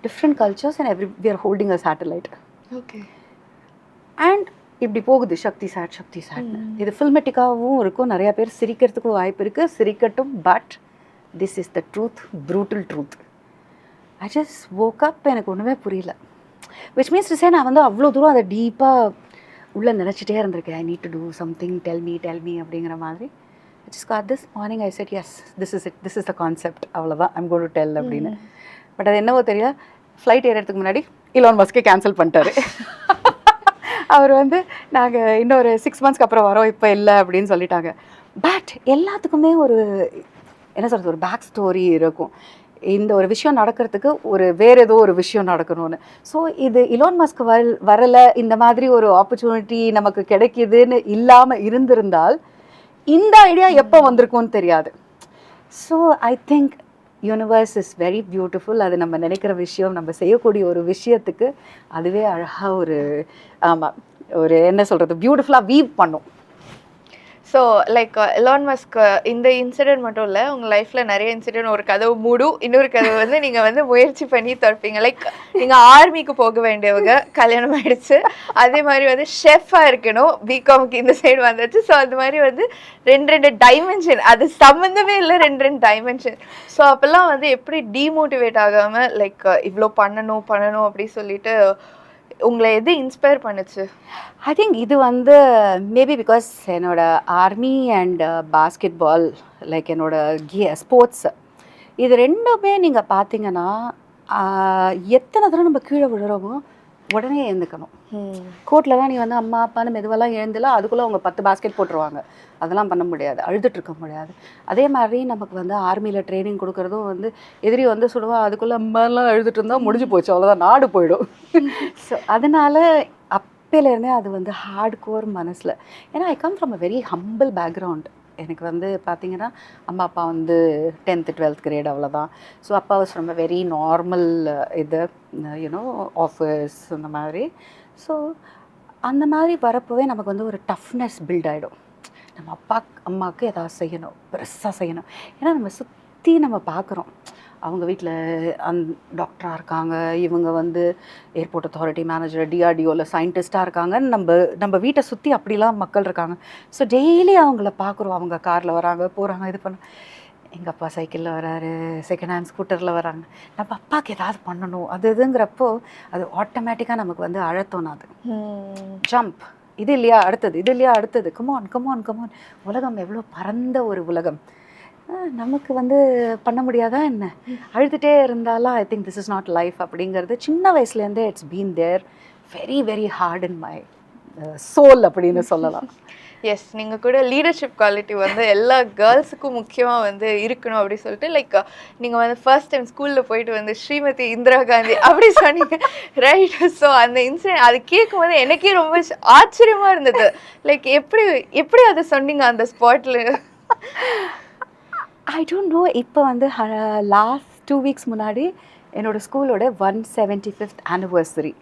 different cultures and we are holding a satellite. Okay. And இப்படி போகுது சக்தி சாட் சக்தி சாட்னு. இது ஃபில்மெட்டிக்காகவும் இருக்கும், நிறையா பேர் சிரிக்கிறதுக்கும் வாய்ப்பு இருக்குது, சிரிக்கட்டும். But this is the truth, brutal truth. I just woke up, எனக்கு ஒன்றுமே புரியல. விச் மீன்ஸ் டு சே நான் வந்து அவ்வளோ தூரம் அதை டீப்பாக உள்ளே நினச்சிட்டே இருந்திருக்கேன். I need to do something, tell me அப்படிங்கிற மாதிரி. I just got this morning, I said yes, this is it, this is the concept, அவ்வளோதான், ஐம் கோயிங் டு டெல் அப்படின்னு. பட் அது என்னவோ தெரியல, ஃப்ளைட் ஏறதுக்கு முன்னாடி இலான் மஸ்கே கேன்சல் பண்ணிட்டாரு. அவர் வந்து நாங்கள் இன்னொரு 6 months அப்புறம் வரோம், இப்போ இல்லை அப்படின்னு சொல்லிட்டாங்க. பட் எல்லாத்துக்குமே ஒரு என்ன சொல்கிறது, ஒரு பேக் ஸ்டோரி இருக்கும். இந்த ஒரு விஷயம் நடக்கிறதுக்கு ஒரு வேறு ஏதோ ஒரு விஷயம் நடக்கணும்னு. ஸோ இது இலான் மஸ்க் வரலை, இந்த மாதிரி ஒரு ஆப்பர்ச்சுனிட்டி நமக்கு கிடைக்கிதுன்னு இல்லாமல் இருந்திருந்தால் இந்த ஐடியா எப்போ வந்திருக்கும்னு தெரியாது. So I think universe is very beautiful. அது நம்ம நினைக்கிற விஷயம், நம்ம செய்யக்கூடிய ஒரு விஷயத்துக்கு அதுவே அழகாக ஒரு ஆமாம் ஒரு என்ன சொல்கிறது பியூட்டிஃபுல்லாக வீவ் பண்ணும். ஸோ லைக் எலான் மஸ்க் இந்த இன்சிடென்ட் மட்டும் இல்லை, உங்கள் லைஃப்பில் நிறைய இன்சிடென்ட், ஒரு கதவு மூடும், இன்னொரு கதவு வந்து நீங்கள் வந்து முயற்சி பண்ணி திறப்பீங்க. லைக் நீங்கள் ஆர்மிக்கு போக வேண்டியவங்க, கல்யாணம் ஆகிடுச்சு, அதே மாதிரி வந்து ஷெஃபாக இருக்கணும், பிகாமுக்கு இந்த சைடு வந்துச்சு. ஸோ அது மாதிரி வந்து 2 டைமென்ஷன், அது சம்மந்தமே இல்லை, 2 டைமென்ஷன். ஸோ அப்போல்லாம் வந்து எப்படி டீமோட்டிவேட் ஆகாமல் லைக் இவ்வளோ பண்ணணும் அப்படி சொல்லிட்டு உங்களை எது இன்ஸ்பயர் பண்ணுச்சு? ஐ திங்க் இது வந்து மேபி பிகாஸ் என்னோட army and basketball, like என்னோட ஸ்போர்ட்ஸ், இது ரெண்டுமே நீங்கள் பார்த்தீங்கன்னா எத்தனை தடவை நம்ம கீழே விழுறோமோ உடனே எழுந்துக்கணும். கோர்ட்டில் தான் நீ வந்து அம்மா அப்பான்னு மெதுவெல்லாம் எழுந்துலாம், அதுக்குள்ளே அவங்க 10 பாஸ்கெட் போட்டுருவாங்க. அதெல்லாம் பண்ண முடியாது, அழுதுட்டுருக்க முடியாது. அதே மாதிரி நமக்கு வந்து ஆர்மியில் ட்ரைனிங் கொடுக்குறதும் வந்து எதிரி வந்து சொல்லுவாள், அதுக்குள்ளே அம்மாலாம் அழுதுட்டு இருந்தால் முடிஞ்சு போச்சு, அவ்வளோதான், நாடு போயிடும். ஸோ அதனால் அப்போலேருந்தே அது வந்து ஹார்ட் கோர் மனசில். ஏன்னா I come from a very humble background. எனக்கு வந்து பார்த்திங்கன்னா அம்மா அப்பா வந்து 10th 12th grade அவ்வளோதான். ஸோ அப்பா was from a very normal இது யூனோ ஆஃபீஸ் அந்த மாதிரி. ஸோ அந்த மாதிரி வரப்போவே நமக்கு வந்து ஒரு டஃப்னஸ் பில்ட் ஆகிடும். நம்ம அப்பா அம்மாவுக்கு ஏதாவது செய்யணும், பெருசாக செய்யணும். ஏன்னா நம்ம சுற்றி நம்ம பார்க்குறோம், அவங்க வீட்டில் டாக்டராக இருக்காங்க, இவங்க வந்து ஏர்போர்ட் அத்தாரிட்டி மேனேஜர், டிஆர்டிஓவில் சயின்டிஸ்ட்டாக இருக்காங்கன்னு நம்ம வீட்டை சுற்றி அப்படிலாம் மக்கள் இருக்காங்க. ஸோ டெய்லி அவங்கள பார்க்குறோம், அவங்க காரில் வராங்க போகிறாங்க, இது பண்ண. எங்கள் அப்பா சைக்கிளில் வராரு, செகண்ட் ஹேண்ட் ஸ்கூட்டரில் வராங்க. நம்ம அப்பாவுக்கு ஏதாவது பண்ணணும் அது இதுங்கிறப்போ அது ஆட்டோமேட்டிக்காக நமக்கு வந்து அழத்தோனாது. ஜம்ப், இது இல்லையா அடுத்தது, இது இல்லையா அடுத்தது, கமான் கமான் கமான். உலகம் எவ்வளோ பரந்த ஒரு உலகம், நமக்கு வந்து பண்ண முடியாதா என்ன? அழுதுகிட்டே இருந்தாலும் I think this is not life அப்படிங்கிறது சின்ன வயசுலேருந்தே it's been there very very hard in my soul அப்படின்னு சொல்லலாம். எஸ், நீங்கள் கூட லீடர்ஷிப் குவாலிட்டி வந்து எல்லா கேர்ள்ஸுக்கும் முக்கியமாக வந்து இருக்கணும் அப்படி சொல்லிட்டு லைக் நீங்கள் வந்து ஃபர்ஸ்ட் டைம் ஸ்கூலில் போயிட்டு வந்து ஸ்ரீமதி இந்திரா காந்தி அப்படி சொன்னீங்க, ரைட்? ஸோ அந்த இன்சிடென்ட் அது கேட்கும் போது எனக்கே ரொம்ப ஆச்சரியமாக இருந்தது. லைக் எப்படி அதை சொன்னீங்க அந்த ஸ்பாட்டில்? I don't know. இப்போ வந்து லாஸ்ட் 2 weeks முன்னாடி என்னோடய ஸ்கூலோட 175th anniversary.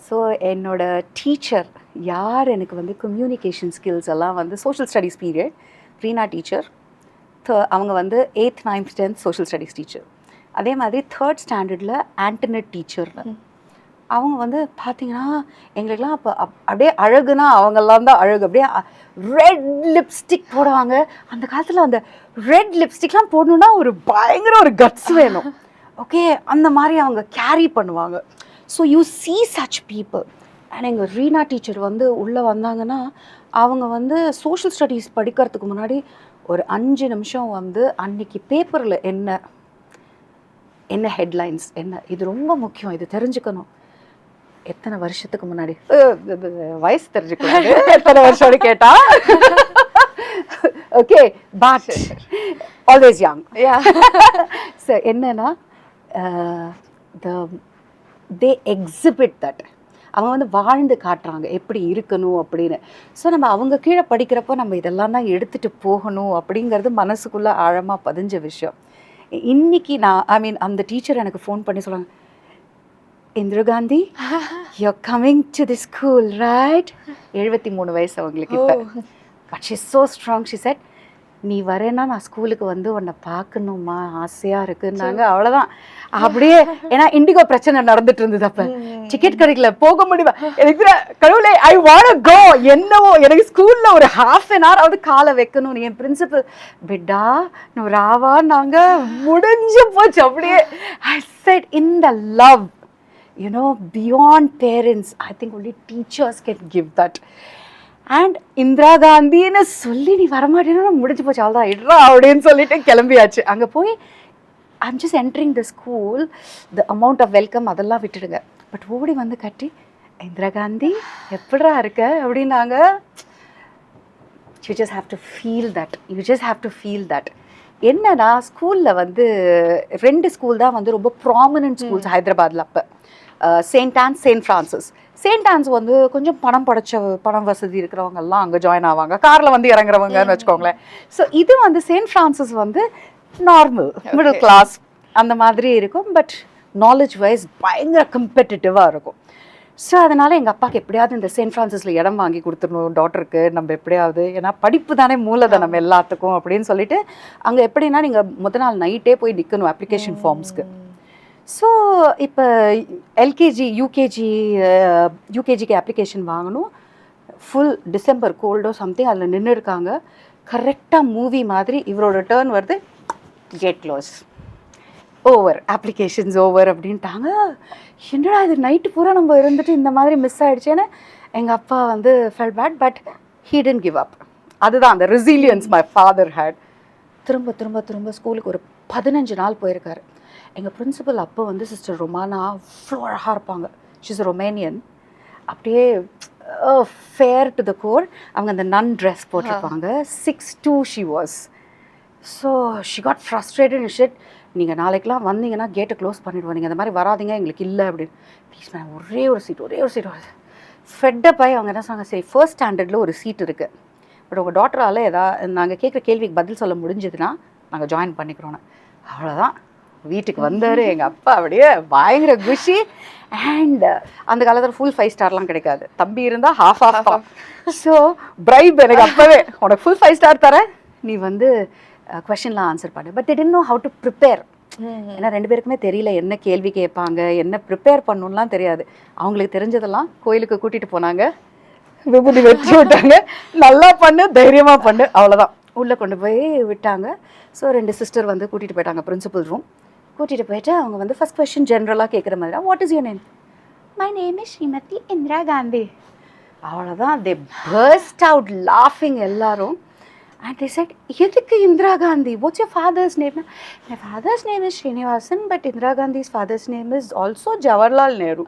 ஸோ என்னோட டீச்சர் யார் எனக்கு வந்து கம்யூனிகேஷன் ஸ்கில்ஸ் எல்லாம் வந்து social studies period Reena teacher, அவங்க வந்து 8th 9th 10th social studies teacher. அதே மாதிரி 3rd standardல ஆண்டர்னட் டீச்சர். அவங்க வந்து பார்த்திங்கன்னா எங்களுக்கெல்லாம் அப்போ அப்படியே அழகுனா அவங்கெல்லாம் தான் அழகு. அப்படியே ரெட் லிப்ஸ்டிக் போடுவாங்க. அந்த காலத்தில் அந்த ரெட் லிப்ஸ்டிக்லாம் போடணுன்னா ஒரு பயங்கர ஒரு கட்ஸ் வேணும். ஓகே, அந்த மாதிரி அவங்க கேரி பண்ணுவாங்க. So you see such people. And எங்கள் ரீனா டீச்சர் வந்து உள்ளே வந்தாங்கன்னா அவங்க வந்து சோஷியல் ஸ்டடீஸ் படிக்கிறதுக்கு முன்னாடி ஒரு 5 நிமிஷம் வந்து அன்னைக்கு பேப்பரில் என்ன ஹெட்லைன்ஸ் என்ன, இது ரொம்ப முக்கியம், இது தெரிஞ்சுக்கணும். எத்தனை வருஷத்துக்கு முன்னாடி, வயசு தெரிஞ்சுக்கூடாது, எத்தனை வருஷம்னு கேட்டா okay, but always young. So என்னன்னா தே எக்ஸிபிட் தட். அவங்க வந்து வாழ்ந்து காட்டுறாங்க எப்படி இருக்கணும் அப்படின்னு. ஸோ நம்ம அவங்க கீழே படிக்கிறப்போ நம்ம இதெல்லாம் தான் எடுத்துகிட்டு போகணும் அப்படிங்கிறது மனசுக்குள்ளே ஆழமாக பதிஞ்ச விஷயம். இன்னைக்கு நான் அந்த டீச்சர் எனக்கு ஃபோன் பண்ணி சொல்லுவாங்க, Indira Gandhi you're coming to the school, right? 73 வயசு அவங்களுக்கு இப்போ. But she is so strong. She said, நீ வரேன்னா நான் ஸ்கூலுக்கு வந்து உன்னை பார்க்கணுமா, ஆசையாக இருக்குன்னாங்க. அவ்வளோதான். அப்படியே ஏன்னா இண்டிகோ பிரச்சனை நடந்துட்டு இருந்தது. அப்போ டிக்கெட் கிடைக்கல, போக முடியுமா, எனக்கு கடவுளே ஐ வாண்ட் கோ. என்னவோ எனக்கு ஸ்கூலில் ஒரு ½ ஆவது காலை வைக்கணும். என் பிரின்சிபல், பிட்டா నువ్వు రావా, நாங்கள் முடிஞ்சு போச்சு. அப்படியே I set in the love, beyond parents, I think only teachers can give that. And Indira காந்தின்னு சொல்லி நீ வரமாட்டேன்னா முடிஞ்சு போச்சு, அவ்வளோதான் இட்ரா அப்படின்னு சொல்லிட்டு கிளம்பியாச்சு. அங்கே போய் I'm just entering the school, the amount of welcome அதெல்லாம் விட்டுடுங்க. பட் ஓடி வந்து கட்டி, இந்திரா காந்தி எப்படா இருக்க அப்படின்னாங்க. You just have to feel that. என்னன்னா ஸ்கூலில் வந்து 2 ஸ்கூல் தான் வந்து ரொம்ப ப்ராமினன்ட் ஸ்கூல்ஸ் ஹைதராபாத்தில். அப்போ செயின்ட் ஆன்ஸ், செயின்ட் ஃப்ரான்சிஸ். செயின்ட் ஆன்ஸ் வந்து கொஞ்சம் பணம் வசதி இருக்கிறவங்கெல்லாம் அங்கே ஜாயின் ஆவாங்க, காரில் வந்து இறங்குறவங்கன்னு வச்சுக்கோங்களேன். ஸோ இது வந்து செயின்ட் ஃப்ரான்சிஸ் வந்து நார்மல் மிடில் கிளாஸ் அந்த மாதிரி இருக்கும். பட் நாலேஜ் வைஸ் பயங்கர கம்பெட்டிட்டிவாக இருக்கும். ஸோ அதனால் எங்கள் அப்பாவுக்கு எப்படியாவது இந்த செயின்ட் ஃப்ரான்சிஸில் இடம் வாங்கி கொடுத்துடணும் டாட்டருக்கு, நம்ம எப்படியாவது, ஏன்னா படிப்பு தானே மூலதனம் எல்லாத்துக்கும் அப்படின்னு சொல்லிட்டு. அங்கே எப்படின்னா நீங்கள் முதல் நாள் நைட்டே போய் நிற்கணும் அப்ளிகேஷன் ஃபார்ம்ஸ்க்கு. ஸோ இப்போ எல்கேஜி யூகேஜிக்கு அப்ளிகேஷன் வாங்கணும். ஃபுல் டிசம்பர் கோல்டோ சம்திங் அதில் நின்று இருக்காங்க. கரெக்டாக மூவி மாதிரி இவரோட டேர்ன் வருது, gate close, over, applications over அப்படின்ட்டாங்க. என்னடா இது நைட்டு பூரா நம்ம இருந்துட்டு இந்த மாதிரி மிஸ் ஆகிடுச்சேன்னு எங்கள் அப்பா வந்து fell bad. But he didn't give up. அதுதான் அந்த ரெசிலியன்ஸ் மை ஃபாதர் ஹேட். திரும்ப ஸ்கூலுக்கு ஒரு 15 நாள் போயிருக்காரு. எங்கள் பிரின்சிபல் அப்போ வந்து சிஸ்டர் ரொமானா அவ்வளோ அழகாக இருப்பாங்க. She's Romanian. அப்படியே ஃபேர் டு த கோர். அவங்க அந்த நன் ட்ரெஸ் போட்டிருப்பாங்க. 6'2" she was. So she got frustrated and shit, நீங்கள் நாளைக்கெலாம் வந்தீங்கன்னா கேட்டை க்ளோஸ் பண்ணிவிடுவோம், நீங்கள் இந்த மாதிரி வராதிங்க எங்களுக்கு இல்லை அப்படின்னு. ப்ளீஸ் மேம், ஒரே ஒரு சீட் வருது. ஃபெட்டப் ஆகி அவங்க என்ன சொன்னாங்க, சரி ஃபர்ஸ்ட் ஸ்டாண்டர்டில் ஒரு சீட் இருக்குது, பட் உங்கள் டாக்டரால் நாங்கள் கேட்குற கேள்விக்கு பதில் சொல்ல முடிஞ்சதுன்னா நாங்கள் ஜாயின் பண்ணிக்கிறோன்னு. அவ்வளோதான். வீட்டுக்கு வந்தார் எங்கள் அப்பா, அப்படியே பயங்கர குஷி. அண்ட் அந்த காலத்தில் ஃபுல் 5 ஸ்டார்லாம் கிடைக்காது, தம்பி இருந்தால் half தான். ஸோ பிரைப் எனக்கு அப்போவே, உனக்கு ஃபுல் 5 ஸ்டார் தரேன், நீ வந்து கொஷின்லாம் ஆன்சர் பண்ணு. But they didn't know how to prepare. ஏன்னா 2 பேருக்குமே தெரியல என்ன கேள்வி கேட்பாங்க, என்ன ப்ரிப்பேர் பண்ணணும்லாம் தெரியாது. அவங்களுக்கு தெரிஞ்சதெல்லாம் கோயிலுக்கு கூட்டிகிட்டு போனாங்க, விபூதி வச்சு விட்டாங்க, நல்லா பண்ணு, தைரியமாக பண்ணு, அவ்வளோதான். உள்ளே கொண்டு போய் விட்டாங்க. ஸோ 2 சிஸ்டர் வந்து கூட்டிகிட்டு போயிட்டாங்க பிரின்சிபல் ரூம். கூட்டிகிட்டு போயிட்டு அவங்க வந்து ஃபஸ்ட் கொஸ்டின் ஜென்ரலாக கேட்குற மாதிரி, what is your name? My name is Shrimati Indira Gandhi. அவ்வளோதான். தே பர்ஸ்ட் அவுட் லாஃபிங் எல்லாரும். அண்ட் தே செட், எதுக்கு Indira Gandhi? What's your father's name? My father's name is Srinivasan, but Indira Gandhi's father's name is also Jawaharlal Nehru.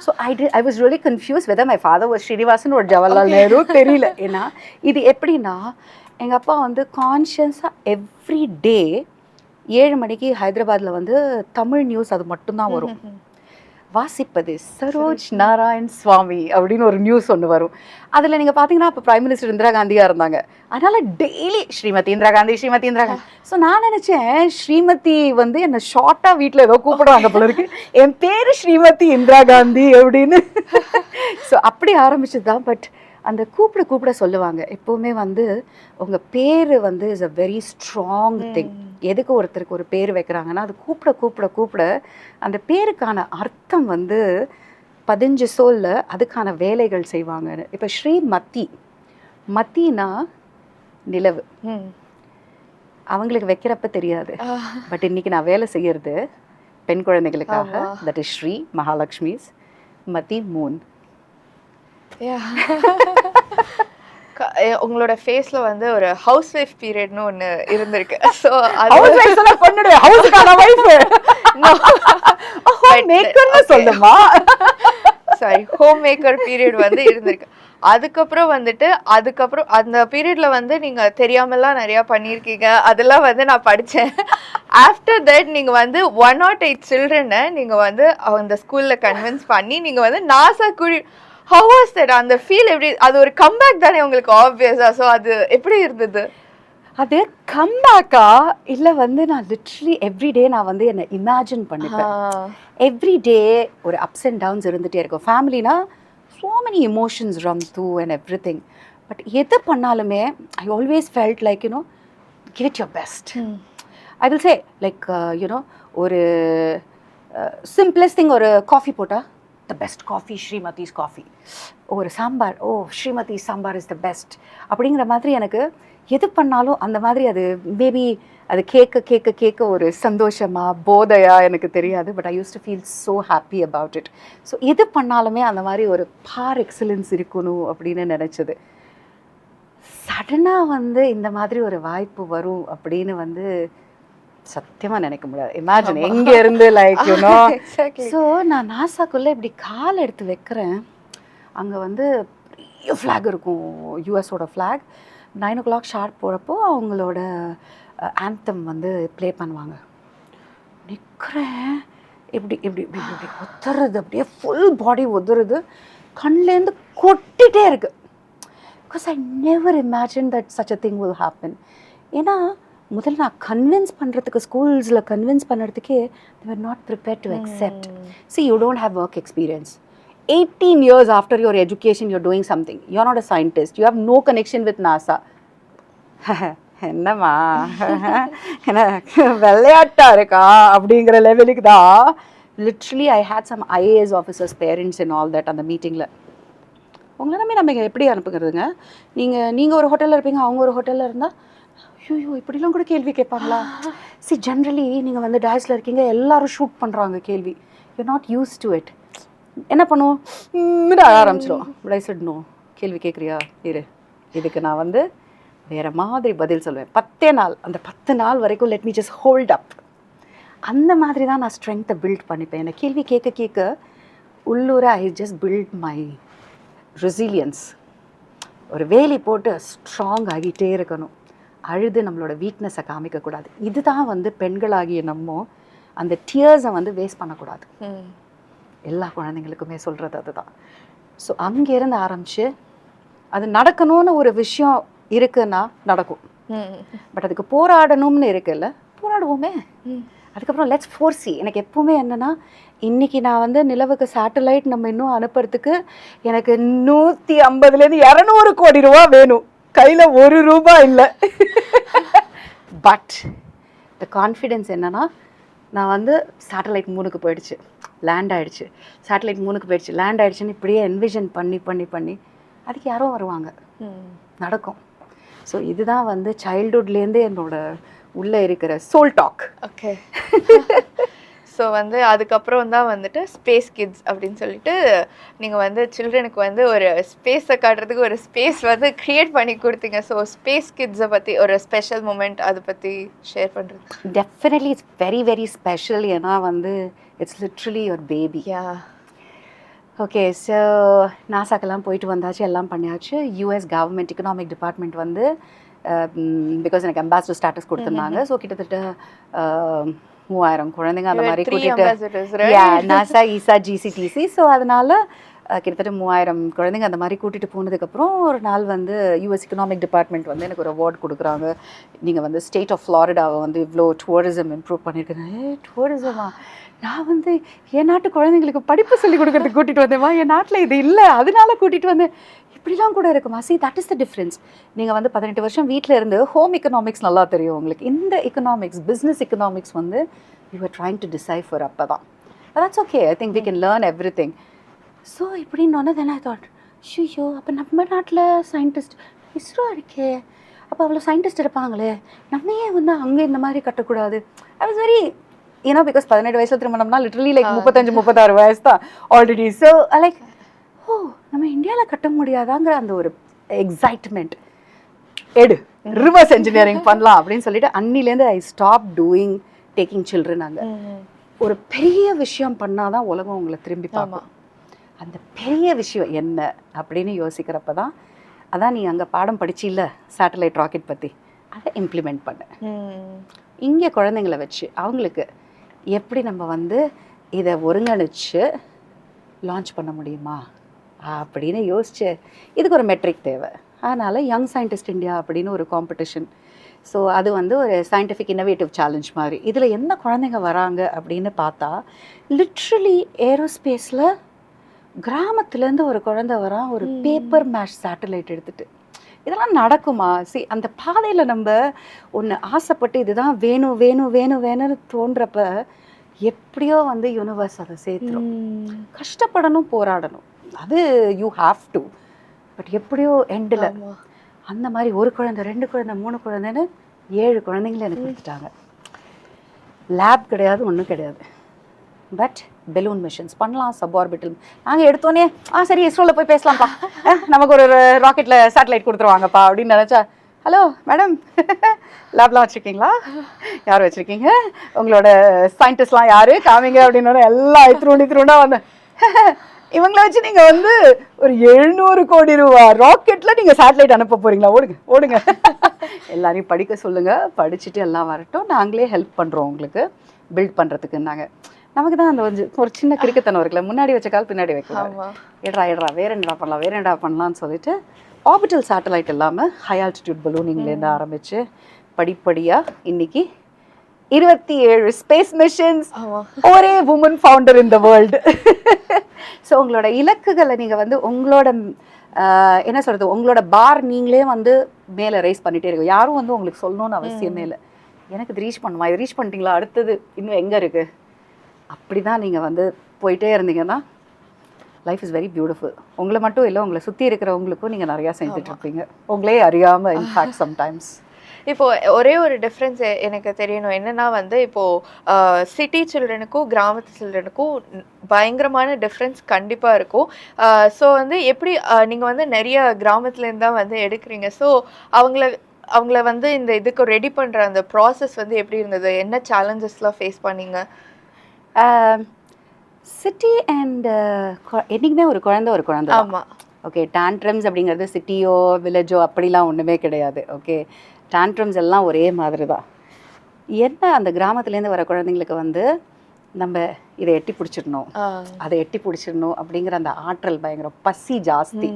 So I was really confuse weather my father was Srinivasan ஒரு ஜவஹர்லால் நேரு தெரியல. ஏன்னா இது எப்படின்னா எங்கள் அப்பா வந்து கான்ஷியஸாக எவ்ரி டே 7 மணிக்கு ஹைதராபாத்தில் வந்து தமிழ் நியூஸ் அது மட்டும்தான் வரும். வாசிப்பது சரோஜ் நாராயண் சுவாமி அப்படின்னு ஒரு நியூஸ் ஒன்று வரும். அதில் நீங்கள் பார்த்தீங்கன்னா இப்போ பிரைம் மினிஸ்டர் இந்திரா காந்தியாக இருந்தாங்க. அதனால் டெய்லி ஸ்ரீமதி இந்திரா காந்தி. ஸோ நான் நினச்சேன் ஸ்ரீமதி வந்து என்னை ஷார்ட்டாக வீட்டில் ஏதோ கூப்பிடுவாங்க போல இருக்கு, என் பேர் ஸ்ரீமதி இந்திரா காந்தி அப்படின்னு. ஸோ அப்படி ஆரம்பிச்சது தான். பட் அந்த கூப்பிட சொல்லுவாங்க எப்போவுமே வந்து உங்கள் பேர் வந்து is a very strong thing. எதுக்கு ஒருத்தருக்கு ஒரு பேர் வைக்கிறாங்கன்னா அது கூப்பிட அந்த பேருக்கான அர்த்தம் வந்து 15 சொல்ல அதுக்கான வேலைகள் செய்வாங்கன்னு. இப்போ மத்தினா நிலவு, அவங்களுக்கு வைக்கிறப்ப தெரியாது. பட் இன்னைக்கு நான் வேலை செய்யறது பெண் குழந்தைகளுக்காக. That is Shri Mahalakshmi's Mathi moon. உங்களோட ஃபேஸ்ல வந்து ஒரு ஹவுஸ் ஒய்ஃப் பீரியட்னு ஒன்னு இருந்திருக்கு. சோ ஹவுஸ் ஒய்ஃப் சொல்ல பொண்ணுடே ஹவுஸ்கான வைஃப் ஹோம் மேக்கர்னு சொல்லுமா, சாரி ஹோம் மேக்கர் பீரியட் வந்து இருந்திருக்கு. அதுக்கப்புறம் அந்த பீரியட்ல வந்து நீங்க தெரியாமலாம் நிறைய பண்ணியிருக்கீங்க, அதெல்லாம் வந்து நான் படித்தேன். ஆஃப்டர் தட் நீங்க வந்து 108 சில்ட்ரனை நீங்க வந்து அந்த ஸ்கூல்ல கன்வின்ஸ் பண்ணி நீங்க வந்து நாசா how was that? அந்த ஃபீல் எப்படி? அது ஒரு கம்பேக் தானே உங்களுக்கு ஆப்வியஸா. ஸோ அது எப்படி இருந்தது? அது கம்பேக்கா இல்லை வந்து நான் லிட்ரலி எவ்ரிடே நான் வந்து என்னை இமேஜின் பண்ணிப்பேன். எவ்ரிடே ஒரு அப்ஸ் அண்ட் டவுன்ஸ் இருந்துகிட்டே இருக்கும். ஃபேமிலினா so many emotions run through and every thing. But எது பண்ணாலுமே I always felt like you know give it your best. I will say like you know ஒரு சிம்பிளஸ்ட் திங், ஒரு காஃபி போட்டால் the best coffee Srimathi's coffee, ஒரு sambar Srimathi sambar is the best அப்படிங்கிற மாதிரி எனக்கு எது பண்ணாலும் அந்த மாதிரி அது மேபி அது கேட்க கேட்க கேட்க ஒரு சந்தோஷமா போதையா எனக்கு தெரியாது. But I use to feel so happy about it. So எது பண்ணாலுமே அந்த மாதிரி ஒரு பார் எக்ஸலன்ஸ் இருக்கணும் அப்படின்னு நினச்சது. சடனாக இந்த மாதிரி ஒரு வாய்ப்பு வரும் அப்படின்னு சத்தியமா நினைக்க முடியாது. இமேஜின் எங்க இருந்து லைக் யூனோ. ஸோ நான் நாசாக்குள்ள இப்படி கால் எடுத்து வைக்கிறேன், அங்கே பெரிய ஃப்ளாக் இருக்கும், யூஎஸோட ஃப்ளாக். 9 o'clock ஷார்ப் போகிறப்போ அவங்களோட ஆந்தம் ப்ளே பண்ணுவாங்க. நிற்கிறேன், இப்படி இப்படி இப்படி இப்படி ஒத்துறது, அப்படியே ஃபுல் பாடி ஒதுருது, கண்லேருந்து கொட்டிகிட்டே இருக்கு. Because I never imagine that such a thing will happen. ஏன்னா முதல்ல நான் கன்வின்ஸ் பண்ணுறதுக்கு ஸ்கூல்ஸில் கன்வின்ஸ் பண்ணுறதுக்கே they were not prepared to accept. See, you don't have work experience. 18 years after your education, you're doing something. You're not a scientist. You have no connection with NASA. என்னம்மா என்ன விளையாட்டா இருக்கா அப்படிங்கிற லெவலுக்கு தான் literally I hate some IAS officers parents and all that அந்த மீட்டிங்கில். உங்களை நம்ம இங்கே எப்படி அனுப்புகிறதுங்க, நீங்கள் ஒரு ஹோட்டலில் இருப்பீங்க, அவங்க ஒரு ஹோட்டலில் இருந்தால் ஐயோ இப்படிலாம் கூட கேள்வி கேட்பாங்களா. சி ஜென்ரலி நீங்கள் டாய்ஸில் இருக்கீங்க, எல்லாரும் ஷூட் பண்ணுறாங்க கேள்வி, you not use to it. என்ன பண்ணுவோம், ஆரம்பிச்சிடும். பட் ஐ செட் நோ, கேள்வி கேட்குறியா இரு, இதுக்கு நான் வேறு மாதிரி பதில் சொல்லுவேன். 10 நாள், அந்த 10 நாள் வரைக்கும் லெட் மீ ஜஸ்ட் ஹோல்ட் அப். அந்த மாதிரி தான் நான் ஸ்ட்ரென்த்தை பில்ட் பண்ணிப்பேன். என்னை கேள்வி கேட்க கேட்க உள்ளூர I just built my resilience. ஒரு வேலி போட்டு ஸ்ட்ராங் ஆகிட்டே இருக்கணும், அழுது நம்மளோட வீக்னஸை காமிக்கக்கூடாது. இதுதான் பெண்களாகிய நம்ம அந்த டியர்ஸை வேஸ்ட் பண்ணக்கூடாது. எல்லா குழந்தைங்களுக்குமே சொல்கிறது அதுதான். ஸோ அங்கேருந்து ஆரம்பித்து அது நடக்கணும்னு ஒரு விஷயம் இருக்குன்னா நடக்கும். பட் அதுக்கு போராடணும்னு இருக்குல்ல, போராடுவோமே. அதுக்கப்புறம் லெட்ஸ் ஃபோர்சி. எனக்கு எப்பவுமே என்னென்னா, இன்றைக்கி நான் நிலவுக்கு சேட்டலைட் நம்ம இன்னும் அனுப்புறதுக்கு எனக்கு 150லேருந்து 200 கோடி ரூபா வேணும், கையில் 1 ரூபா இல்லை. பட் த கான்ஃபிடென்ஸ் என்னென்னா, நான் சேட்டலைட் 3க்கு போயிடுச்சு, லேண்ட் ஆகிடுச்சு, சேட்டலைட் 3க்கு போயிடுச்சு, லேண்ட் ஆகிடுச்சுன்னு இப்படியே என்விஷன் பண்ணி பண்ணி பண்ணி அதுக்கு யாரோ வருவாங்க, நடக்கும். ஸோ இதுதான் சைல்ட்ஹுட்லேருந்து என்னோட உள்ளே இருக்கிற சோல் டாக். ஓகே. ஸோ அதுக்கப்புறம் தான் ஸ்பேஸ் கிட்ஸ் அப்படின்னு சொல்லிட்டு நீங்கள் சில்ட்ரனுக்கு ஒரு ஸ்பேஸை காட்டுறதுக்கு ஒரு ஸ்பேஸ் க்ரியேட் பண்ணி கொடுத்தீங்க. ஸோ ஸ்பேஸ் கிட்ஸை பற்றி ஒரு ஸ்பெஷல் மூமெண்ட் அதை பற்றி ஷேர் பண்ணுறது. Definitely it's very very special. ஏன்னா it's literally your baby. Okay. So நாசாக்கெல்லாம் போயிட்டு வந்தாச்சு, எல்லாம் பண்ணியாச்சு. US government economic department because எனக்கு அம்பாசிடர் ஸ்டேட்டஸ் கொடுத்துருந்தாங்க. ஸோ கிட்டத்தட்ட 3000 குழந்தைங்க அந்த மாதிரி கூட்டிகிட்டு, நாசா ஈசா ஜிசிடிசி. ஸோ அதனால் கிட்டத்தட்ட 3000 குழந்தைங்க அந்த மாதிரி கூட்டிகிட்டு போனதுக்கப்புறம் ஒரு நாள் யூஎஸ் எக்கனாமிக் டிபார்ட்மெண்ட் எனக்கு ஒரு அவார்ட் கொடுக்குறாங்க. நீங்கள் ஸ்டேட் ஆஃப் ஃப்ளாரிடாவை இவ்வளோ டூரிசம் இம்ப்ரூவ் பண்ணியிருக்கேன். டூரிசமா? நான் என் நாட்டு குழந்தைங்களுக்கு படிப்பு சொல்லி கொடுக்கறதுக்கு கூட்டிகிட்டு வந்தேம்மா, என் நாட்டில் இது இல்லை அதனால கூட்டிகிட்டு வந்தேன். இப்படிலாம் கூட இருக்குமா? See that is the difference. நீங்கள் 18 வருஷம் வீட்டில் இருந்து ஹோம் எக்கனாமிக்ஸ் நல்லா தெரியும் உங்களுக்கு. இந்த economics, business economics you are trying to decipher. அப்போ தான் that's okay, I think we can learn everything. So இப்படின்னு தென் ஐ தாட், ஷூயோ அப்போ நம்ம நாட்டில் சயின்டிஸ்ட் இஸ்ரோ இருக்கே, அப்போ அவ்வளோ சயின்டிஸ்ட் இருப்பாங்களே, நம்ம ஏன் அங்கே இந்த மாதிரி கட்டக்கூடாது. ஐ வாஸ் வெரி பிகாஸ் 18 வயசுல திருமணம்னா லிட்டரலி லைக் 35-36 வயசு தான் ஆல்ரெடி. ஸோ லைக் நம்ம இந்தியாவில் கட்ட முடியாதாங்கிற அந்த ஒரு எக்ஸைட்மெண்ட், ரிவர்ஸ் என்ஜினியரிங் பண்ணலாம் அப்படின்னு சொல்லிட்டு அன்னிலேருந்து I stop doing taking children. அங்கே ஒரு பெரிய விஷயம் பண்ணாதான் உலகம் உங்களை திரும்பி பார்க்கும். அந்த பெரிய விஷயம் என்ன அப்படின்னு யோசிக்கிறப்ப தான், அதான் நீ அங்கே பாடம் படிச்சில்ல சேட்டலைட் ராக்கெட் பற்றி, அதை இம்ப்ளிமெண்ட் பண்ண இங்கே குழந்தைங்கள வச்சு அவங்களுக்கு எப்படி நம்ம இதை ஒருங்கிணைச்சு லான்ச் பண்ண முடியுமா அப்படின்னு யோசிச்சு, இதுக்கு ஒரு மெட்ரிக் தேவை. அதனால் யங் சயின்டிஸ்ட் இந்தியா அப்படின்னு ஒரு காம்படிஷன். ஸோ அது ஒரு சயின்டிஃபிக் இன்னோவேட்டிவ் சேலஞ்ச் மாதிரி. இதில் என்ன குழந்தைங்க வராங்க அப்படின்னு பார்த்தா, லிட்ரலி ஏரோஸ்பேஸில் கிராமத்துலேருந்து ஒரு குழந்தை வரான், ஒரு பேப்பர் மேஷ் சேட்டலைட் எடுத்துகிட்டு. இதெல்லாம் நடக்குமா? அந்த பாதையில் நம்ம ஒன்று ஆசைப்பட்டு இதுதான் வேணும் வேணும் வேணும் வேணும்னு தோன்றப்ப எப்படியோ வந்து யூனிவர்ஸ் அதை சேர்த்துரும். கஷ்டப்படணும், போராடணும், அது யூ ஹாவ் டு. பட் எப்படியோ எண்டில் அந்த மாதிரி 1 குழந்தை 2 குழந்தை 3 குழந்தைன்னு 7 குழந்தைங்கள எனக்கு கொடுத்துட்டாங்க. லேப் கிடையாது, ஒன்றும் கிடையாது. பட் பெலூன் மிஷன்ஸ் பண்ணலாம், சப்ஆர்பிட்டல். நாங்கள் எடுத்தோன்னே சரி இஸ்ரோவில் போய் பேசலாம்ப்பா, நமக்கு ஒரு ராக்கெட்டில் சேட்டலைட் கொடுத்துருவாங்கப்பா அப்படின்னு நினச்சா, ஹலோ மேடம் லேப்லாம் வச்சுருக்கீங்களா? யார் வச்சுருக்கீங்க? உங்களோட சயின்டிஸ்ட்லாம் யார் காமிங்க அப்படின்னு எல்லாம் இத்திருண்டா வந்தேன். இவங்கள வச்சு நீங்கள் வந்து ஒரு 700 கோடி ரூபா ராக்கெட்டில் நீங்கள் சேட்டலைட் அனுப்ப போகிறீங்களா? ஓடுங்க ஓடுங்க. எல்லாரையும் படிக்க சொல்லுங்கள், படிச்சுட்டு எல்லாம் வரட்டும், நாங்களே ஹெல்ப் பண்ணுறோம் உங்களுக்கு பில்ட் பண்ணுறதுக்குன்னாங்க. நமக்கு தான் அந்த ஒரு சின்ன கிறுக்குத்தனம் இருக்குல்ல, முன்னாடி வச்ச கால் பின்னாடி வைக்கலாம். எட்ரா வேற என்னடா பண்ணலாம்னு சொல்லிட்டு ஆர்பிட்டல் சேட்டலைட் இல்லாமல் ஹை ஆல்டிடியூட் பலூனிங்லேருந்து ஆரம்பித்து படிப்படியாக இன்னைக்கு 27 ஸ்பேஸ் மிஷன்ஸ், ஒரே woman founder in the world. So உங்களோட இலக்குகளை நீங்கள் வந்து உங்களோட என்ன சொல்கிறது, உங்களோட பார் நீங்களே வந்து மேலே ரைஸ் பண்ணிகிட்டே இருக்கும். யாரும் வந்து உங்களுக்கு சொல்லணும்னு அவசியமே இல்லை. எனக்கு இது ரீச் பண்ணுமா, இது ரீச் பண்ணிட்டீங்களா, அடுத்தது இன்னும் எங்கே இருக்குது, அப்படி தான் நீங்கள் வந்து போயிட்டே இருந்தீங்கன்னா லைஃப் இஸ் வெரி பியூட்டிஃபுல். உங்களை மட்டும் இல்லை, உங்களை சுற்றி இருக்கிறவங்களுக்கும் நீங்கள் நிறையா செஞ்சுட்ருப்பீங்க, உங்களே அறியாமல். இன்ஃபேக்ட் சம்டைம்ஸ் இப்போ ஒரே ஒரு டிஃப்ரென்ஸ் எனக்கு தெரியணும். என்னன்னா வந்து இப்போ சிட்டி சில்ட்ரனுக்கும் கிராமத்து சில்ட்ரனுக்கும் பயங்கரமான டிஃப்ரென்ஸ் கண்டிப்பாக இருக்கும். ஸோ வந்து எப்படி நீங்கள் வந்து நிறைய கிராமத்துலேருந்து தான் வந்து எடுக்கிறீங்க. ஸோ அவங்கள வந்து இந்த இதுக்கு ரெடி பண்ணுற அந்த ப்ராசஸ் வந்து எப்படி இருந்தது? என்ன சேலஞ்சஸ்லாம் ஃபேஸ் பண்ணீங்க? சிட்டி அண்ட் என்றைக்குமே ஒரு குழந்தை. ஆமாம். ஓகே, டான்ட்ரம்ஸ் அப்படிங்கிறது சிட்டியோ வில்லேஜோ அப்படிலாம் ஒன்றுமே கிடையாது. ஓகே, டான்ட்ரம்ஸ் எல்லாம் ஒரே மாதிரி தான். என்ன அந்த கிராமத்துலேருந்து வர குழந்தைங்களுக்கு வந்து நம்ம இதை எட்டி பிடிச்சிடணும், அதை எட்டி பிடிச்சிடணும் அப்படிங்கிற அந்த ஆற்றல் பயங்கரம், பசி ஜாஸ்தி.